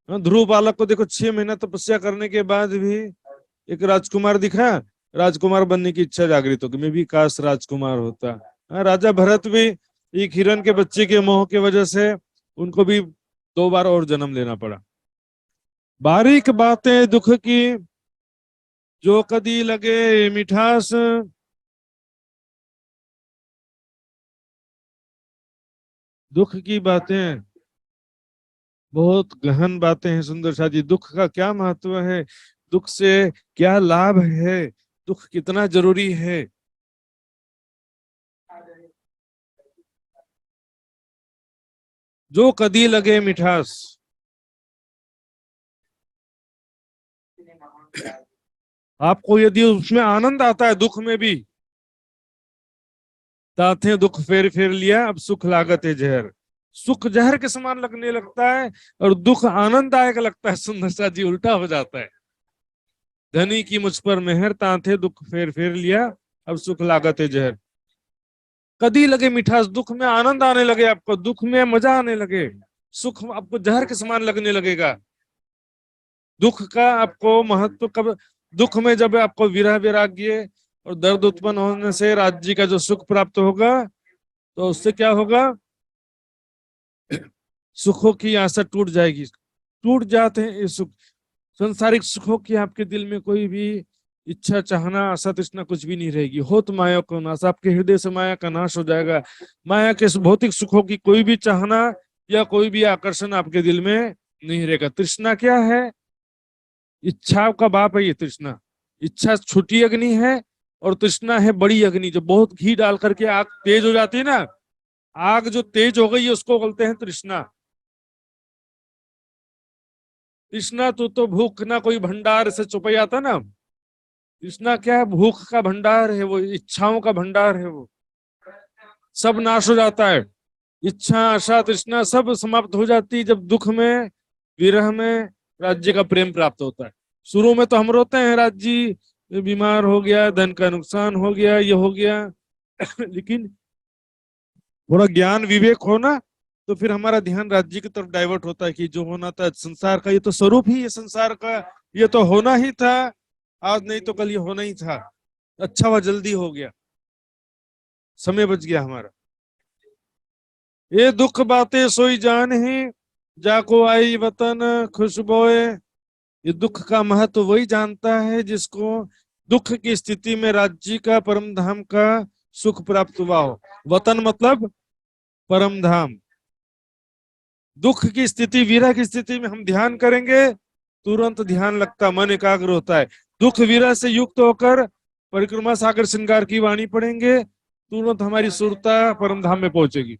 ध्रुव बालक को देखो, 6 महीना तपस्या करने के बाद भी एक राजकुमार दिखा, राजकुमार बनने की इच्छा जागृत होगी, मैं भी काश राजकुमार होता। राजा भरत भी एक हिरण के बच्चे के मोह के वजह से उनको भी 2 बार और जन्म लेना पड़ा। बारीक बातें दुख की जो कदी लगे मिठास, दुख की बातें बहुत गहन बातें हैं सुंदर शाह जी। दुख का क्या महत्व है, दुख से क्या लाभ है, दुख कितना जरूरी है, जो कदी लगे मिठास। आपको यदि उसमें आनंद आता है, दुख में भी, ताथे दुख फेर फेर लिया अब सुख लागत है जहर। सुख जहर के समान लगने लगता है और दुख आनंददायक लगता है। सुंदर सा जी उल्टा हो जाता है। धनी की मुझ पर मेहर, ताथे दुख फेर फेर लिया अब सुख लागत है जहर। कदी लगे मिठास, दुख में आनंद आने लगे आपको, दुख में मजा आने लगे, सुख आपको जहर के समान लगने लगेगा। दुख का आपको महत्व कब, दुख में जब आपको विरह वैराग्य और दर्द उत्पन्न होने से राज्य का जो सुख प्राप्त होगा, तो उससे क्या होगा, सुखों की आशा टूट जाएगी। टूट जाते हैं ये सुख, संसारिक सुखों की आपके दिल में कोई भी इच्छा, चाहना, आशा, तृष्णा कुछ भी नहीं रहेगी। होत माया को नाश, आपके हृदय से माया का नाश हो जाएगा। माया के भौतिक सुखों की कोई भी चाहना या कोई भी आकर्षण आपके दिल में नहीं रहेगा। तृष्णा क्या है, इच्छा का बाप है ये तृष्णा। इच्छा छोटी अग्नि है और तृष्णा है बड़ी अग्नि, जो बहुत घी डाल करके आग तेज हो जाती है ना, आग जो तेज हो गई है उसको बोलते हैं तृष्णा। तृष्णा तो भूख ना कोई भंडार से छुपाई आता ना। तृष्णा क्या है, भूख का भंडार है वो, इच्छाओं का भंडार है वो, सब नाश हो जाता है। इच्छा, आशा, तृष्णा सब समाप्त हो जाती है जब दुख में, विरह में राज्य का प्रेम प्राप्त होता है। शुरू में तो हम रोते हैं, राज्य बीमार हो गया, धन का नुकसान हो गया, ये हो गया लेकिन थोड़ा ज्ञान विवेक हो ना, तो फिर हमारा ध्यान राज्य की तरफ डाइवर्ट होता है कि जो होना था संसार का, ये तो स्वरूप ही है संसार का, ये तो होना ही था, आज नहीं तो कल ये होना ही था। अच्छा हुआ जल्दी हो गया, समय बच गया हमारा। ये दुख बातें सोई जान ही, जाको आई वतन खुशबोए। ये दुख का महत्व वही जानता है जिसको दुख की स्थिति में राज्य का, परम धाम का सुख प्राप्त हुआ हो। वतन मतलब परम धाम। दुख की स्थिति, विरह की स्थिति में हम ध्यान करेंगे, तुरंत ध्यान लगता, मन एकाग्र होता है। दुख विरह से युक्त होकर परिक्रमा सागर श्रृंगार की वाणी पढ़ेंगे, तुरंत हमारी सुरता परम धाम में पहुंचेगी।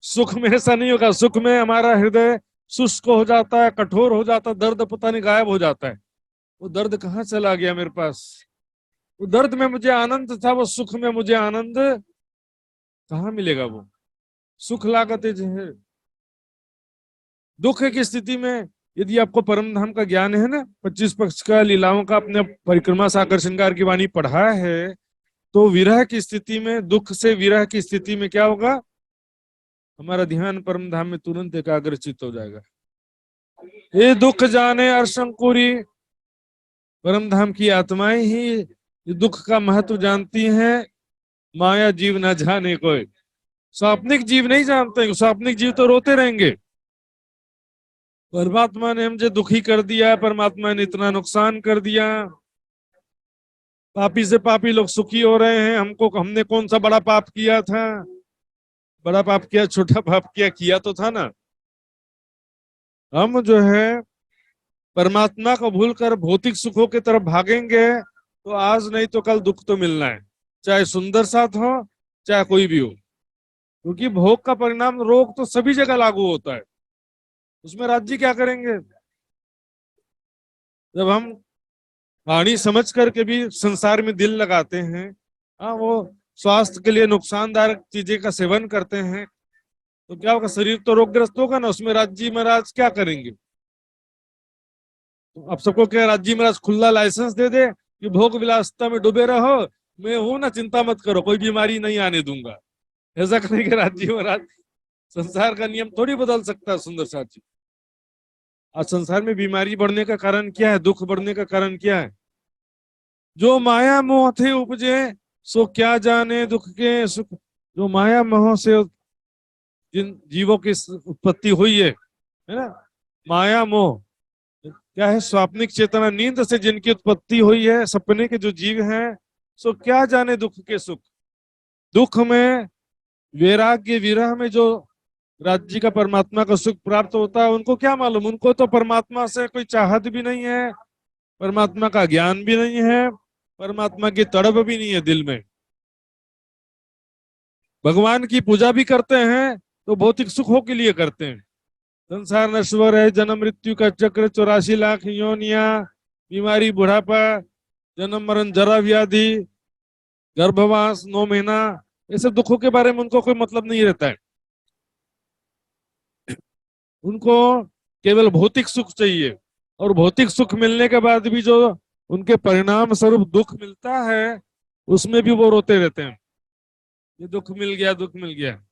सुख में ऐसा नहीं होगा, सुख में हमारा हृदय शुष्क हो जाता है, कठोर हो जाता है, दर्द पता नहीं गायब हो जाता है। वो दर्द कहाँ चला गया मेरे पास, वो दर्द में मुझे आनंद था, वो सुख में मुझे आनंद कहाँ मिलेगा। वो सुख लागत है। दुख की स्थिति में यदि आपको परम धाम का ज्ञान है ना, 25 पक्ष का, लीलाओं का, अपने परिक्रमा सागर श्रृंगार की वाणी पढ़ा है, तो विरह की स्थिति में, दुख से विरह की स्थिति में क्या होगा, हमारा ध्यान परम धाम में तुरंत एकाग्रचित हो जाएगा। ये दुख जाने अर्शंकुरी, परम धाम की आत्माएं ही दुख का महत्व जानती हैं, माया जीव ना जाने कोई। स्वाप्निक जीव नहीं जानते, स्वाप्निक जीव तो रोते रहेंगे, परमात्मा ने मुझे दुखी कर दिया, परमात्मा ने इतना नुकसान कर दिया, पापी से पापी लोग सुखी हो रहे हैं, हमको, हमने कौन सा बड़ा पाप किया था, बड़ा पाप किया, छोटा पाप किया, किया तो था ना। हम जो है परमात्मा को भूलकर भौतिक सुखों की तरफ भागेंगे, तो आज नहीं तो कल दुख तो मिलना है, चाहे सुंदर साथ हो, चाहे कोई भी हो। क्योंकि भोग का परिणाम, रोग तो सभी जगह लागू होता है, उसमें राज्य क्या करेंगे। जब हम वाणी समझ करके भी संसार में दिल लगाते हैं, हाँ, वो स्वास्थ्य के लिए नुकसानदायक चीजें का सेवन करते हैं, तो क्या होगा, शरीर तो रोगग्रस्त होगा ना, उसमें राज्य महाराज क्या करेंगे। तो आप सबको क्या राज्य महाराज खुला लाइसेंस दे दे कि भोग विलासिता में डूबे रहो, मैं हूं ना, चिंता मत करो, कोई बीमारी नहीं आने दूंगा, ऐसा करेंगे राज्य महाराज। संसार का नियम थोड़ी बदल सकता है सुंदर साथी। आज संसार में बीमारी बढ़ने का कारण क्या है, दुख बढ़ने का कारण क्या है, जो माया मोह थे उपजे सो क्या जाने दुख के सुख। जो माया मोह से जिन जीवों की उत्पत्ति हुई है ना, माया मोह क्या है, स्वाप्निक चेतना, नींद से जिनकी उत्पत्ति हुई है, सपने के जो जीव हैं, सो क्या जाने दुख के सुख। दुख में, वैराग्य, विरह में जो राज्य का, परमात्मा का सुख प्राप्त होता है, उनको क्या मालूम, उनको तो परमात्मा से कोई चाहत भी नहीं है, परमात्मा का ज्ञान भी नहीं है, परमात्मा की तड़प भी नहीं है दिल में। भगवान की पूजा भी करते हैं तो भौतिक सुखों के लिए करते हैं। संसार नश्वर है, जन्म मृत्यु का चक्र, 84 लाख योनिया, बीमारी, बुढ़ापा, जन्म मरण, जरा व्याधि, गर्भवास, 9 महीना, ऐसे दुखों के बारे में उनको कोई मतलब नहीं रहता है। उनको केवल भौतिक सुख चाहिए, और भौतिक सुख मिलने के बाद भी जो उनके परिणाम स्वरूप दुख मिलता है, उसमें भी वो रोते रहते हैं, ये दुख मिल गया, दुख मिल गया।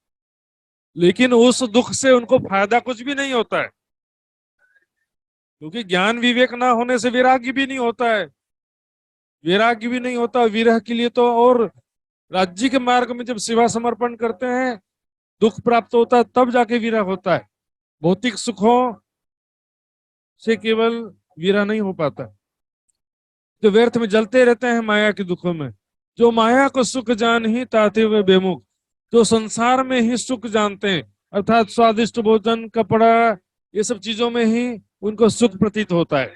लेकिन उस दुख से उनको फायदा कुछ भी नहीं होता है, क्योंकि ज्ञान विवेक ना होने से वैराग्य भी नहीं होता है। वैराग्य भी नहीं होता, विरह के लिए तो, और राज्य के मार्ग में जब सेवा समर्पण करते हैं, दुख प्राप्त होता है, तब जाके विरह होता है। भौतिक सुखों से केवल विरह नहीं हो पाता, तो व्यर्थ में जलते रहते हैं माया के दुखों में। जो माया को सुख जान ही ताते हुए बेमुख, जो संसार में ही सुख जानते हैं, अर्थात स्वादिष्ट भोजन, कपड़ा, ये सब चीजों में ही उनको सुख प्रतीत होता है,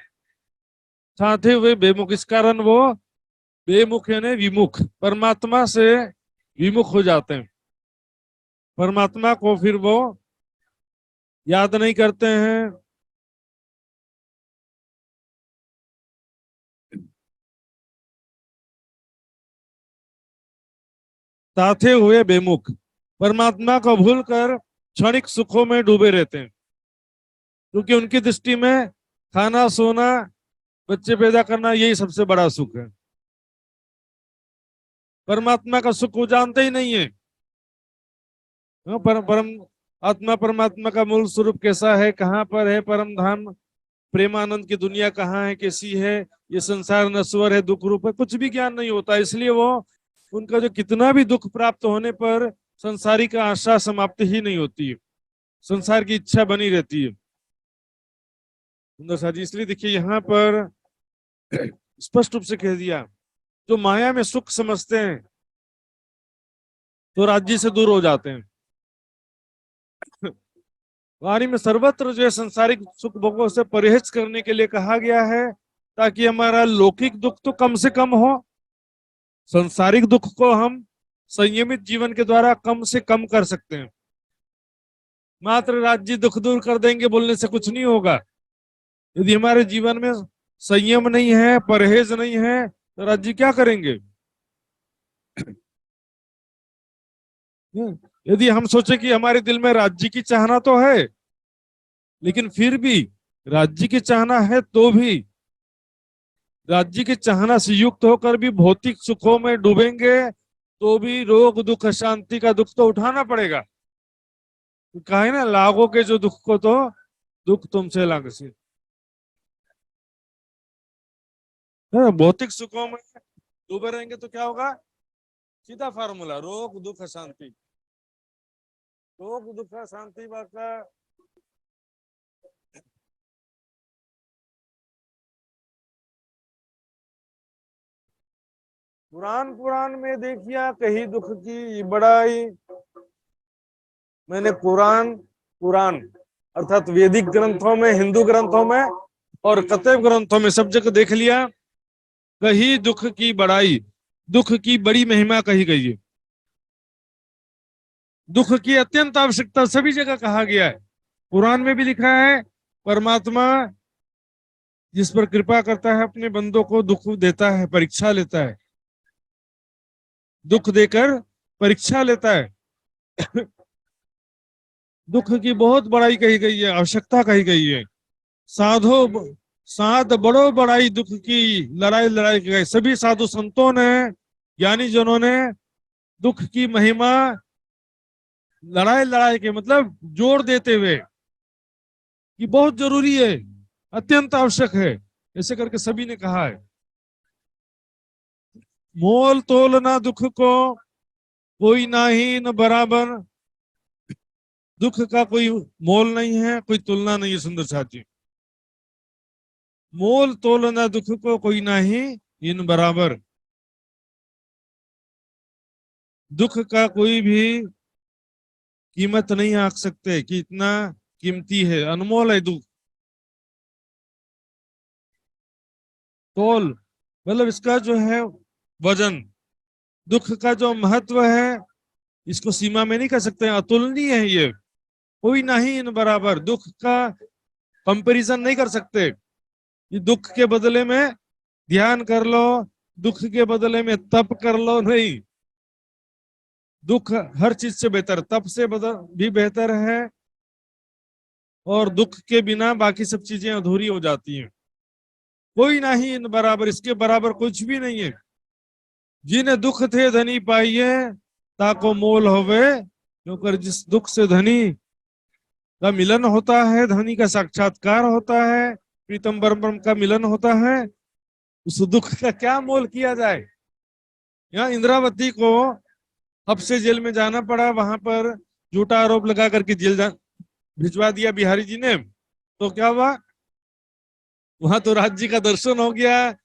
ताते हुए बेमुख। इस कारण वो बेमुख यानी विमुख, परमात्मा से विमुख हो जाते हैं। परमात्मा को फिर वो याद नहीं करते हैं, ताते हुए बेमुख, परमात्मा को भूलकर क्षणिक सुखों में डूबे रहते हैं, क्योंकि उनकी दृष्टि में खाना, सोना, बच्चे पैदा करना, यही सबसे बड़ा सुख है। परमात्मा का सुख वो जानते ही नहीं है। परम आत्मा, परमात्मा का मूल स्वरूप कैसा है, कहाँ पर है परम धाम, प्रेमानंद की दुनिया कहाँ है, कैसी है, ये संसार नश्वर है, दुख रूप है, कुछ भी ज्ञान नहीं होता। इसलिए वो, उनका जो कितना भी दुख प्राप्त होने पर संसारिक आशा समाप्ति ही नहीं होती है, संसार की इच्छा बनी रहती है। सुंदर सा जी, इसलिए देखिए यहाँ पर स्पष्ट रूप से कह दिया, जो माया में सुख समझते हैं तो राज्य से दूर हो जाते हैं। वाणी में सर्वत्र जो है संसारिक सुख भोगों से परहेज करने के लिए कहा गया है, ताकि हमारा लौकिक दुख तो कम से कम हो, संसारिक दुख को हम संयमित जीवन के द्वारा कम से कम कर सकते हैं। मात्र राज्य दुख दूर कर देंगे बोलने से कुछ नहीं होगा। यदि हमारे जीवन में संयम नहीं है, परहेज नहीं है, तो राज्य क्या करेंगे। यदि हम सोचे कि हमारे दिल में राज्य की चाहना तो है, लेकिन फिर भी राज्य की चाहना है, तो भी राज्य की चाहना से युक्त होकर भी भौतिक सुखों में डूबेंगे, तो भी रोग दुख अशांति का दुख तो उठाना पड़ेगा। कहा है ना, लागो के जो दुख को तो दुख तुमसे लाग से। भौतिक सुखों में डूबे रहेंगे तो क्या होगा, सीधा फार्मूला, रोग दुख अशांति। रोग दुख अशांति का पुराण में देखिए कहीं दुख की बड़ाई। मैंने पुराण अर्थात वैदिक ग्रंथों में, हिंदू ग्रंथों में और कतब ग्रंथों में सब जगह देख लिया, कहीं दुख की बड़ाई, दुख की बड़ी महिमा कही गई है। दुख की अत्यंत आवश्यकता सभी जगह कहा गया है। पुराण में भी लिखा है, परमात्मा जिस पर कृपा करता है अपने बंदों को दुख देता है, परीक्षा लेता है, दुख देकर परीक्षा लेता है। दुख की बहुत बड़ाई कही गई है, आवश्यकता कही गई है। साध बड़ो बड़ाई दुख की लड़ाई की गई। सभी साधु संतों ने, ज्ञानी जनों ने दुख की महिमा लड़ाई के मतलब जोर देते हुए कि बहुत जरूरी है, अत्यंत आवश्यक है, ऐसे करके सभी ने कहा है। मोल तोल ना दुख को, कोई ना ही न बराबर। दुख का कोई मोल नहीं है, कोई तुलना नहीं है। सुंदर साथी, मोल तोल ना दुख को, कोई ना ही इन बराबर। दुख का कोई भी कीमत नहीं आंक सकते कि इतना कीमती है, अनमोल है दुख। तोल मतलब इसका जो है वजन, दुख का जो महत्व है, इसको सीमा में नहीं कह सकते, अतुलनीय है ये। कोई नहीं इन बराबर। दुख का कंपैरिजन नहीं कर सकते कि दुख के बदले में ध्यान कर लो, दुख के बदले में तप कर लो, नहीं। दुख हर चीज से बेहतर, तप से भी बेहतर है, और दुख के बिना बाकी सब चीजें अधूरी हो जाती हैं। कोई नहीं इन बराबर, इसके बराबर कुछ भी नहीं है। जिन्हें दुख थे धनी पाइए, ताको मोल होवे, क्योंकि जिस दुख से धनी का मिलन होता है, धनी का साक्षात्कार होता है, प्रीतम ब्रह्म का मिलन होता है, उस दुख का क्या मोल किया जाए। यहाँ इंद्रावती को अब से जेल में जाना पड़ा, वहां पर झूठा आरोप लगा करके जेल भिजवा दिया बिहारी जी ने, तो क्या हुआ, वहां तो राज्य का दर्शन हो गया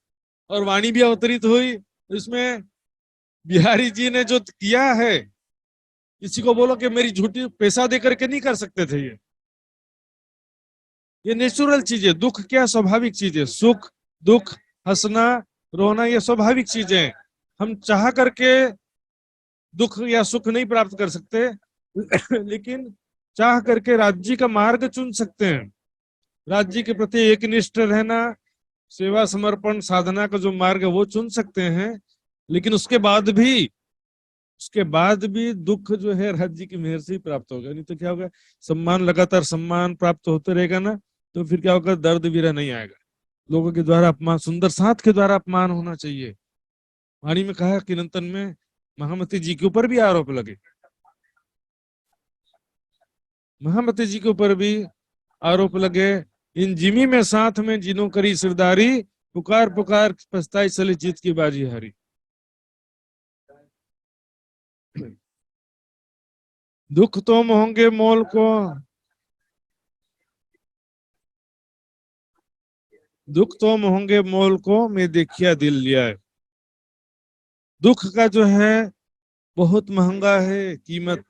और वाणी भी अवतरित हुई। इसमें बिहारी जी ने जो किया है, किसी को बोलो कि मेरी झूठी पैसा दे करके नहीं कर सकते थे। ये नेचुरल चीज है। दुख क्या स्वाभाविक चीज है, सुख दुख हंसना रोना ये स्वाभाविक चीजें हैं। हम चाह करके दुख या सुख नहीं प्राप्त कर सकते लेकिन चाह करके राज्य का मार्ग चुन सकते हैं। राज्य के प्रति एकनिष्ठ रहना, सेवा समर्पण साधना का जो मार्ग है वो चुन सकते हैं। लेकिन उसके बाद भी दुख जो है राज्य की मेहर से ही प्राप्त होगा, नहीं तो क्या होगा, सम्मान लगातार सम्मान प्राप्त होते रहेगा ना, तो फिर क्या होगा, दर्द भी नहीं आएगा। लोगों के द्वारा अपमान, सुंदर साथ के द्वारा अपमान होना चाहिए। वाणी में कहा कीर्तन में महामती जी के ऊपर भी आरोप लगे, महामती जी के ऊपर भी आरोप लगे। इन जिमी में साथ में जिनो करी सिरदारी, पुकार पुकार पछताई चली जीत की बाजी हारी। दुख तो होंगे मोल को, दुख तो होंगे मोल को, मैं देखिया दिल लिया है। दुख का जो है बहुत महंगा है कीमत,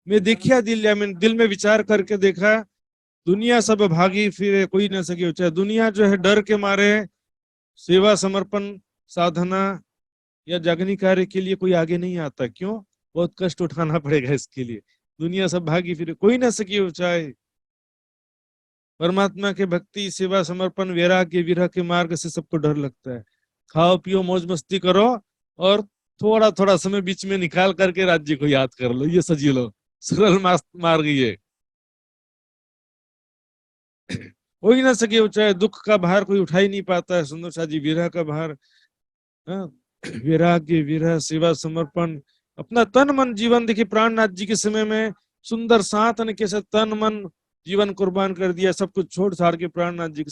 मैं देखिया दिल लिया, मैंने दिल में विचार करके देखा, दुनिया सब भागी फिरे कोई न सके ऊंचा। दुनिया जो है डर के मारे सेवा समर्पण साधना या जागनी कार्य के लिए कोई आगे नहीं आता। क्यों, बहुत कष्ट उठाना पड़ेगा इसके लिए। दुनिया सब भागी फिरे कोई न सके ऊंचाई। परमात्मा के भक्ति सेवा समर्पण वैराग्य विरह के मार्ग से सबको डर लगता है। खाओ पियो मौज मस्ती करो और थोड़ा थोड़ा समय बीच में निकाल करके राज्य को याद कर लो, ये सजी लो, सरल मार्ग ये। कोई ना सके ऊंचाई, दुख का भार कोई उठा ही नहीं पाता है। सुंदर सा जी विरह का भार, वैराग्य विरह सेवा समर्पण, अपना तन मन जीवन। देखिए प्राणनाथ जी के समय में सुंदर साथ ने कैसे तन मन जीवन कुर्बान कर दिया, सब कुछ छोड़ छाड़ के प्राणनाथ जी के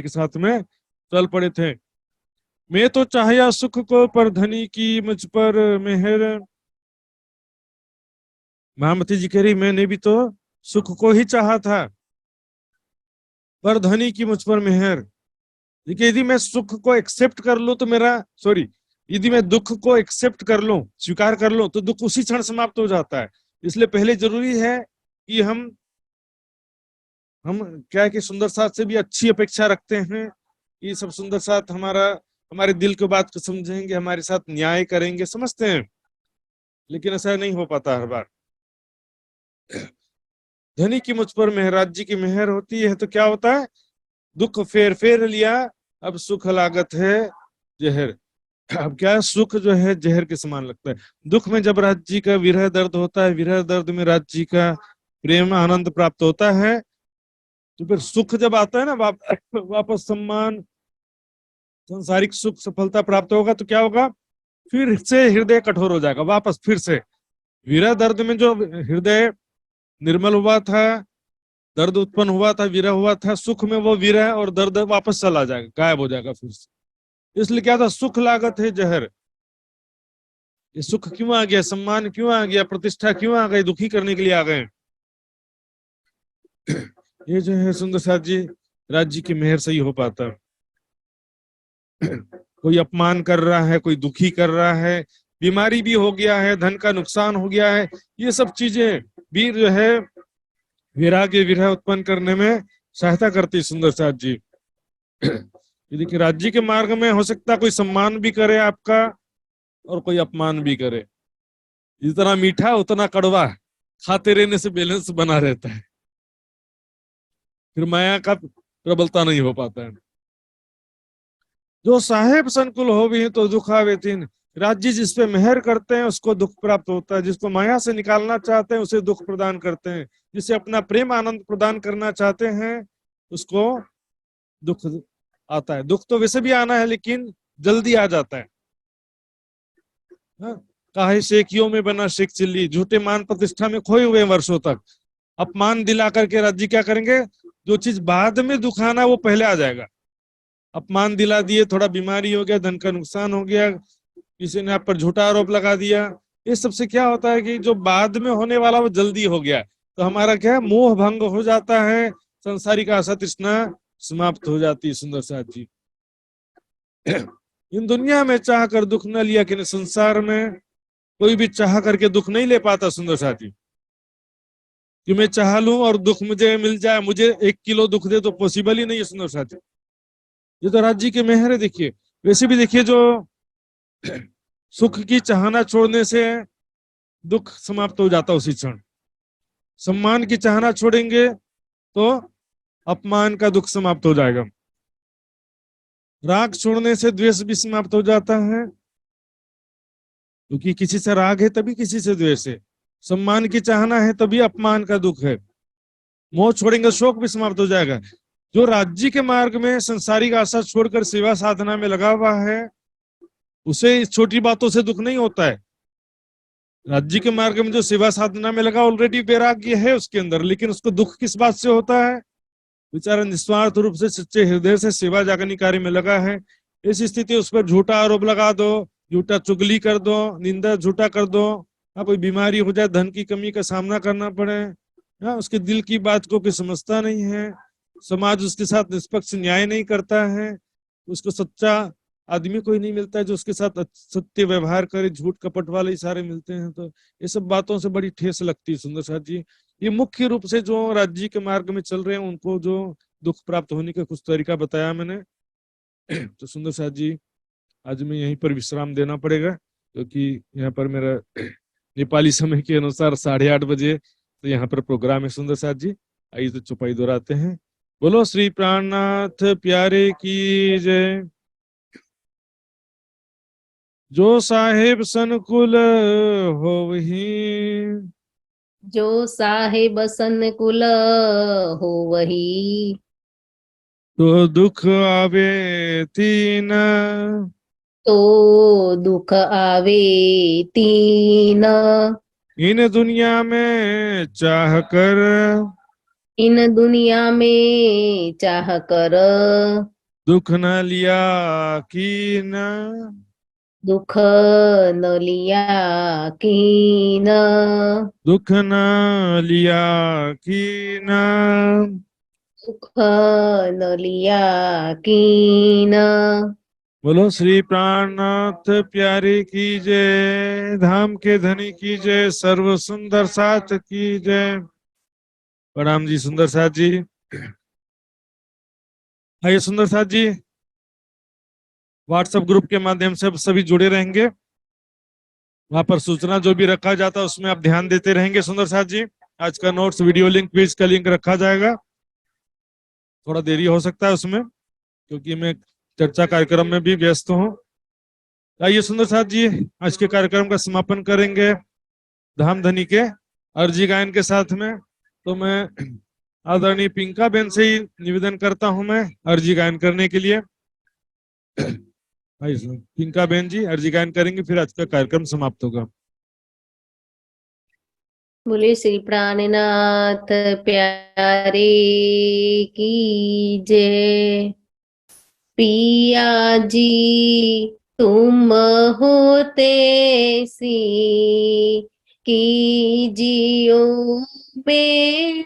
साथ में चल पड़े थे। मैं तो चाहया सुख को, पर धनी की मुझ पर मेहर। महामती जी कह रही मैंने भी तो सुख को ही चाहा था, पर धनी की मुझ पर मेहर। देखिए यदि मैं सुख को एक्सेप्ट कर लूं तो यदि मैं दुख को एक्सेप्ट कर लूं, स्वीकार कर लूं, तो दुख उसी क्षण समाप्त हो जाता है। इसलिए पहले जरूरी है कि हम क्या है कि सुंदर साथ से भी अच्छी अपेक्षा रखते हैं। ये सब सुंदर साथ हमारे दिल की बात को समझेंगे, हमारे साथ न्याय करेंगे, समझते हैं। लेकिन ऐसा नहीं हो पाता हर बार। धनी की मुझ पर मेहर, राज्य की मेहर होती है तो क्या होता है, दुख फेर लिया, अब सुख लागत है जहर। अब क्या, सुख जो है जहर के समान लगता है। दुख में जब राज्य का विरह दर्द होता है, विरह दर्द में राज्य का प्रेम आनंद प्राप्त होता है, तो फिर सुख जब आता है ना, वापस सम्मान सांसारिक सुख सफलता प्राप्त होगा, तो क्या होगा, फिर से हृदय कठोर हो जाएगा। वापस फिर से विरह दर्द में जो हृदय निर्मल हुआ था, दर्द उत्पन्न हुआ था, विरह हुआ था, सुख में वो विरह और दर्द वापस चला जाएगा, गायब हो जाएगा फिर से। इसलिए क्या था, सुख लागत है जहर। ये सुख क्यों आ गया, सम्मान क्यों आ गया, प्रतिष्ठा क्यों आ गई, दुखी करने के लिए आ गए। ये जो है सुंदर साथ जी राज्य की मेहर से ही हो पाता। कोई अपमान कर रहा है, कोई दुखी कर रहा है, बीमारी भी हो गया है, धन का नुकसान हो गया है, ये सब चीजें भी जो है वैराग्य विरह उत्पन्न करने में सहायता करती सुंदर साथ जी। देखिए राज्य के मार्ग में हो सकता कोई सम्मान भी करे आपका और कोई अपमान भी करे। जितना मीठा उतना कड़वा है, खाते रहने से बैलेंस बना रहता है, फिर माया का प्रबलता नहीं हो पाता है। जो साहेब संकुल हो भी तो दुख आवे तीन, राज्य जिस पे मेहर करते हैं उसको दुख प्राप्त होता है, जिसको माया से निकालना चाहते हैं उसे दुख प्रदान करते हैं, जिसे अपना प्रेम आनंद प्रदान करना चाहते हैं उसको दुख आता है। दुख तो वैसे भी आना है लेकिन जल्दी आ जाता है। हाँ? काहे शेखियों में बना शेख चिल्ली, झूठे मान प्रतिष्ठा में खोए हुए वर्षों तक अपमान दिला करके राज्य क्या करेंगे, जो चीज बाद में दुखाना वो पहले आ जाएगा। अपमान दिला दिए, थोड़ा बीमारी हो गया, धन का नुकसान हो गया, किसी ने आप पर झूठा आरोप लगा दिया, ये सबसे क्या होता है कि जो बाद में होने वाला वो जल्दी हो गया, तो हमारा क्या है, मोह भंग हो जाता है, संसारिक आशा तृष्णा समाप्त हो जाती है। सुंदर साथ जी, इन दुनिया में चाह कर दुख न लिया, कि संसार में कोई भी चाह करके दुख नहीं ले पाता। सुंदर साथी, कि मैं चाह लूं और दुख मुझे मिल जाए, मुझे 1 किलो दुख दे, तो पॉसिबल ही नहीं है। सुंदर साथी, ये तो राज्य के मेहर है। देखिए, वैसे भी देखिए, जो सुख की चाहना छोड़ने से दुख समाप्त हो जाता उसी क्षण, सम्मान की चाहना छोड़ेंगे तो अपमान का दुख समाप्त हो जाएगा, राग छोड़ने से द्वेष भी समाप्त हो जाता है, क्योंकि किसी से राग है तभी किसी से द्वेष है, सम्मान की चाहना है तभी अपमान का दुख है, मोह छोड़ेंगे शोक भी समाप्त हो जाएगा। जो राज्य के मार्ग में संसारिक आशा छोड़कर सेवा साधना में लगा हुआ है उसे इस छोटी बातों से दुख नहीं होता है। राज्य के मार्ग में जो सेवा साधना में लगा, ऑलरेडी वैराग्य है उसके अंदर, लेकिन उसको दुख किस बात से होता है, बेचारा निस्वार्थ रूप से सच्चे हृदय से सेवा जागरणी कार्य में लगा है। इस स्थिति उस पर झूठा आरोप लगा दो, झूठा चुगली कर दो, निंदा झूठा कर दो, कोई बीमारी हो जाए, धन की कमी का सामना करना पड़े, उसके दिल की बात को कोई समझता नहीं है, समाज उसके साथ निष्पक्ष न्याय नहीं करता है, उसको सच्चा आदमी कोई नहीं मिलता है जो उसके साथ सत्य व्यवहार करे, झूठ कपट वाले सारे मिलते हैं, तो ये सब बातों से बड़ी ठेस लगती है। सुंदर साथ जी, ये मुख्य रूप से जो राज्य के मार्ग में चल रहे हैं उनको जो दुख प्राप्त होने का कुछ तरीका बताया मैंने। तो सुंदर साथ जी, आज मैं यहीं पर विश्राम देना पड़ेगा, क्योंकि यहाँ पर मेरा नेपाली समय के अनुसार 8:30 बजे तो यहाँ पर प्रोग्राम है। सुंदर साथ जी, आइए तो चौपाई दोहराते हैं। बोलो श्री प्राणनाथ प्यारे की जय। जो साहेब सनकुल होवही, जो साहेब सनकुल हो वही, तो दुख आवे तीन, तो दुख आवे तीन। इन दुनिया में चाह कर, इन दुनिया में चाह कर, दुख न लिया कीन, दुख न लिया कीन। दुख न लिया कीन। दुख न लिया कीन। बोलो श्री प्राणनाथ प्यारे की जय, धाम के धनी की जय, सर्व सुंदर साथ की जय। प्रणाम जी सुंदर साथ जी। आइए सुंदर साथ जी, व्हाट्सएप ग्रुप के माध्यम से अब सभी जुड़े रहेंगे, वहां पर सूचना जो भी रखा जाता है उसमें आप ध्यान देते रहेंगे। सुंदर साथ जी, आज का नोट्स, वीडियो लिंक, क्विज का लिंक रखा जाएगा, थोड़ा देरी हो सकता है उसमें क्योंकि मैं चर्चा कार्यक्रम में भी व्यस्त हूँ। आइए सुंदर साथ जी, आज के कार्यक्रम का समापन करेंगे धाम धनी के अर्जी गायन के साथ में। तो मैं आदरणीय पिंका बेन से ही निवेदन करता हूं मैं अर्जी गायन करने के लिए। पिंका बेन जी अर्जी गायन करेंगे, फिर आज का कार्यक्रम समाप्त होगा। बोले श्री प्राणनाथ प्यारे की जय। पिया जी तुम होते सी की जियो में,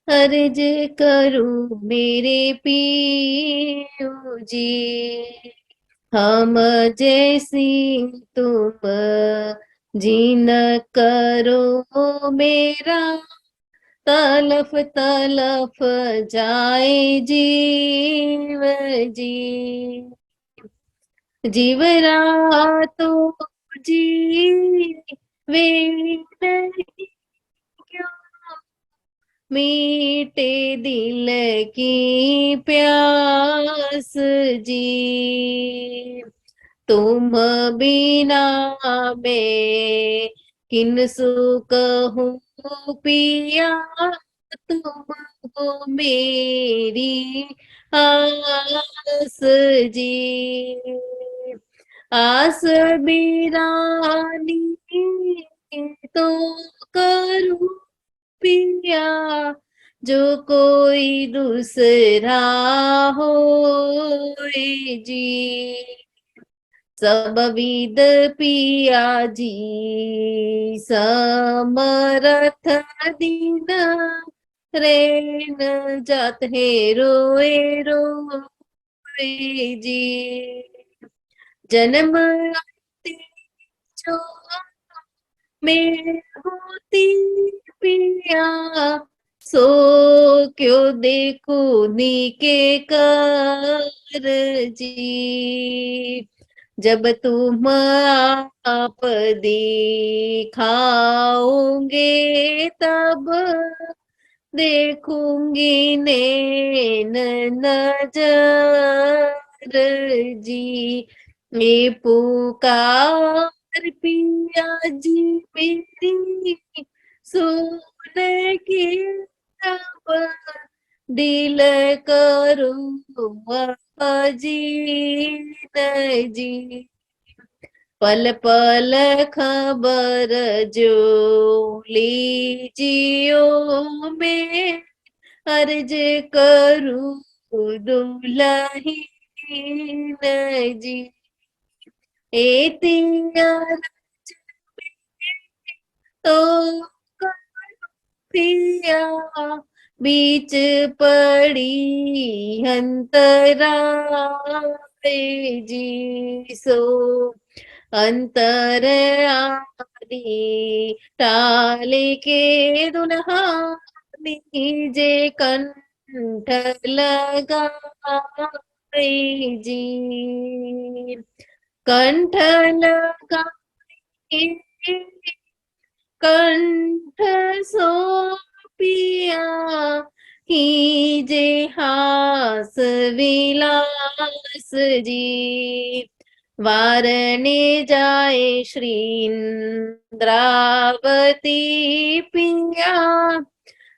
अर्ज करूं मेरे पियो जी। हम जैसी तुम जिन करो मेरा, तलफ तलफ जाए जीव जी। जीव रातो जी वे नहीं, मीटे दिल की प्यास जी। तुम बिना मैं किनसु कहूँ पिया, तुम हो मेरी आस जी। आस बिरानी तो करूँ पिया, जो कोई दूसरा हो जी। सब विद पिया जी समरथ दीन, रेन जात है रोए रोए जी। जन्म आते जो में होती पिया, सो क्यों देखो नीके कर जी। जब तुम आप दिखाओगे तब देखूंगी नैन नजर जी। ये पुकार पिया जी मेरी सुन के अब दिल करूँ अजीत जी। पल पल खबर जो लीजियो में, अर्ज करूँ दुल्हीन जी। एतिया तो पिया, बीच पड़ी अंतराए जी। सो अंतर आदि टाले के दुल्हा नीजे कंठ लगाए जी। कंठ लगाए कंठ सो पिया, कीजे हास विलास जी। वारने जाए श्री इंद्रावती पिया,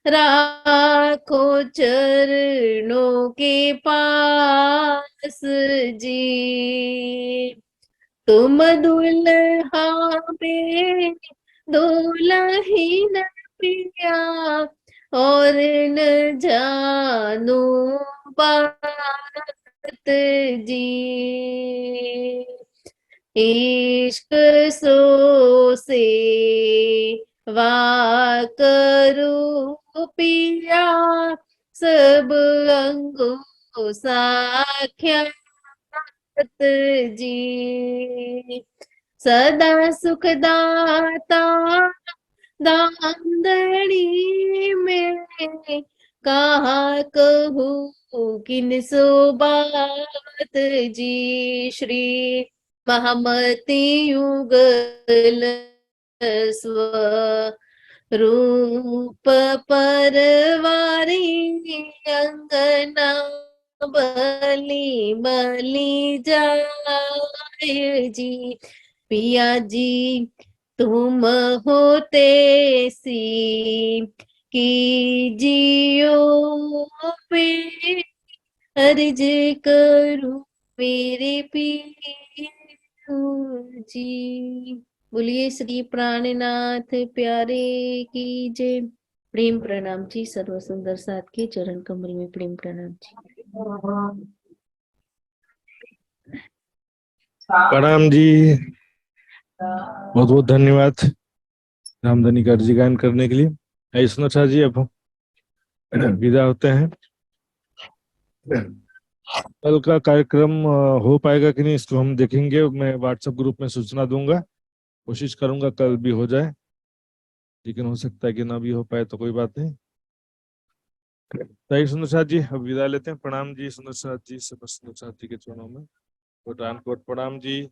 राखो चरणों के पास जी। तुम दुल्हा में दुल्हीन पिया, और न जानो बात जी। इश्क सो से वा करो पिया, सब अंगों साख्यात जी। सदा सुखदाता दामदड़ी में, कहाँ कहूँ किन सो बात जी। श्री महमति युगल स्व रूप परवारी, अंगना बली बली जाए जी। पिया जी तुम होते सी की जियो पे, अर्ज करूं मेरे पियो जी। बोलिए श्री प्राणनाथ प्यारे की जय। प्रेम प्रणाम जी। सर्व सुंदर साथ के चरण कमल में प्रेम प्रणाम जी। प्रणाम जी, बहुत बहुत धन्यवाद रामधनी का अर्जी गायन करने के लिए। आइए सुनोचा जी, अब हम विदा होते हैं। कल का कार्यक्रम हो पाएगा कि नहीं इसको हम देखेंगे। मैं व्हाट्सएप ग्रुप में सूचना दूंगा, कोशिश करूंगा कल भी हो जाए, लेकिन हो सकता है कि ना भी हो पाए तो कोई बात नहीं। सुंदर साथ जी अब विदा लेते हैं। प्रणाम जी सुंदर साथ जी, सब सुंदर साथ जी के चरणों में कोटान कोट प्रणाम जी।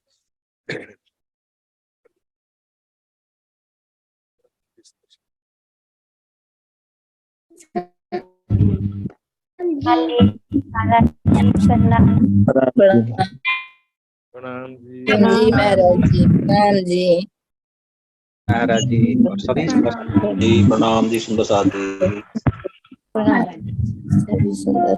प्रणाम जी। जी महाराज जी, प्रणाम जी। महाराज जी और सभी जी प्रणाम जी सुंदर साथ जी। प्रणाम सभी सुंदर।